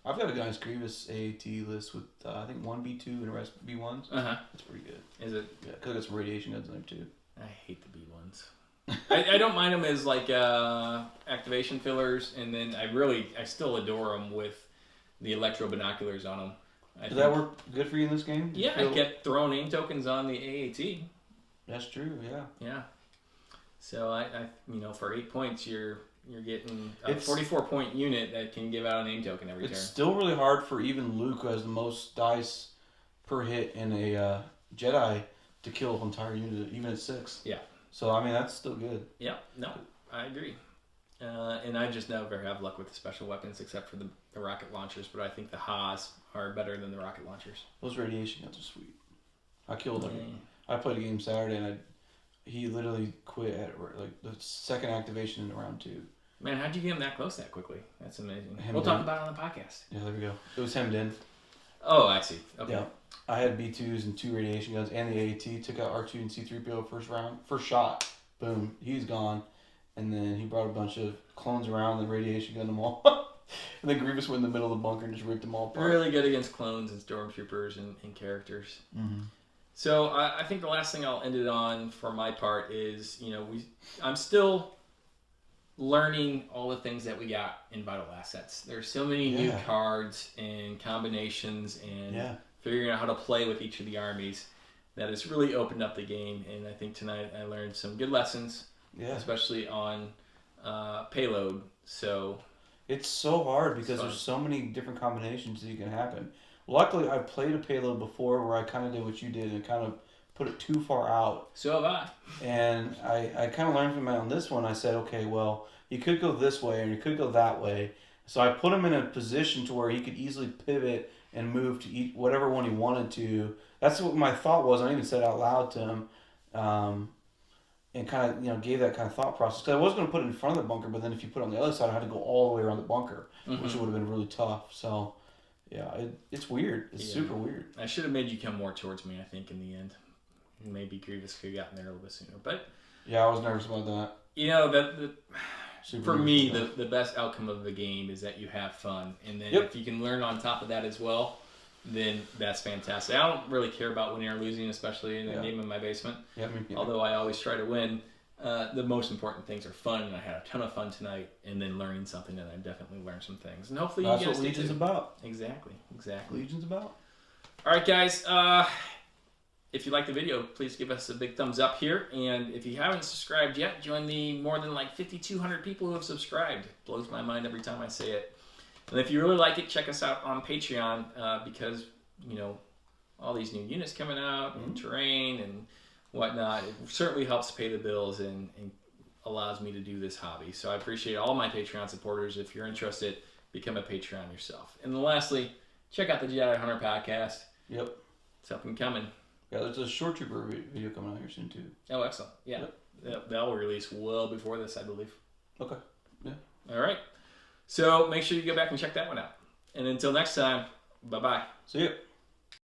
I've got a General Grievous AAT list with, I think, one B2 and the rest B1s. Uh-huh. That's pretty good. Is it? Yeah, because I got some radiation guns in there, too. I hate the B1s. I don't mind them as, like, activation fillers, and then I still adore them with the electro binoculars on them. Does that work good for you in this game? Yeah, I kept throwing aim tokens on the AAT. That's true, yeah. Yeah. So, I for 8 points, you're getting a 44-point unit that can give out an aim token every turn. It's still really hard for even Luke, who has the most dice per hit in a Jedi, to kill an entire unit, even at 6. Yeah. So, I mean, that's still good. Yeah, no, I agree. And I just never have luck with the special weapons except for the rocket launchers, but I think the Haas are better than the rocket launchers. Those radiation guns are sweet. I killed him. I played a game Saturday, and he literally quit at like the second activation in round 2. Man, how'd you get him that close that quickly? That's amazing. Hemmed We'll talk in. about it on the podcast. Yeah, there we go. It was hemmed in. Oh, I see. Okay. Yeah. I had B2s and 2 radiation guns and the AAT. Took out R2 and C-3PO first shot. Boom. He's gone. And then he brought a bunch of clones around and radiation gunned them all. And then Grievous went in the middle of the bunker and just ripped them all apart. Really good against clones and stormtroopers and characters. Mm-hmm. So I think the last thing I'll end it on for my part is, I'm still learning all the things that we got in Vital Assets. There's so many new cards and combinations and figuring out how to play with each of the armies that has really opened up the game. And I think tonight I learned some good lessons, especially on payload. So it's so hard because there's so many different combinations that you can happen. Luckily, I played a payload before where I kind of did what you did and kind of put it too far out. So have I. And I kind of learned from it on this one. I said, okay, well, he could go this way or he could go that way. So I put him in a position to where he could easily pivot and move to whatever one he wanted to. That's what my thought was. I even said it out loud to him and kind of, gave that kind of thought process. Because I was going to put it in front of the bunker, but then if you put it on the other side, I had to go all the way around the bunker, which would have been really tough. So... yeah, it's weird. It's super weird. I should have made you come more towards me, I think, in the end. Maybe Grievous could have gotten there a little bit sooner. But yeah, I was nervous about that. For me, the best outcome of the game is that you have fun. And then if you can learn on top of that as well, then that's fantastic. I don't really care about winning or losing, especially in a game in my basement. Yeah, although I always try to win. The most important things are fun, and I had a ton of fun tonight, and then learning something, and I definitely learned some things. And hopefully that's you guys what Legion's about. Exactly. Legion's about. All right, guys. If you like the video, please give us a big thumbs up here. And if you haven't subscribed yet, join the more than 5,200 people who have subscribed. It blows my mind every time I say it. And if you really like it, check us out on Patreon because, all these new units coming out and terrain and whatnot, it certainly helps pay the bills and allows me to do this hobby. So I appreciate all my Patreon supporters. If you're interested, become a Patreon yourself. And then lastly, check out the Jedi Hunter Podcast. Yep. It's up and coming. Yeah, there's a short trooper video coming out here soon too. Oh, excellent. Yeah. That'll release well before this, I believe. Okay. Yeah. All right. So make sure you go back and check that one out. And until next time, bye-bye. See ya.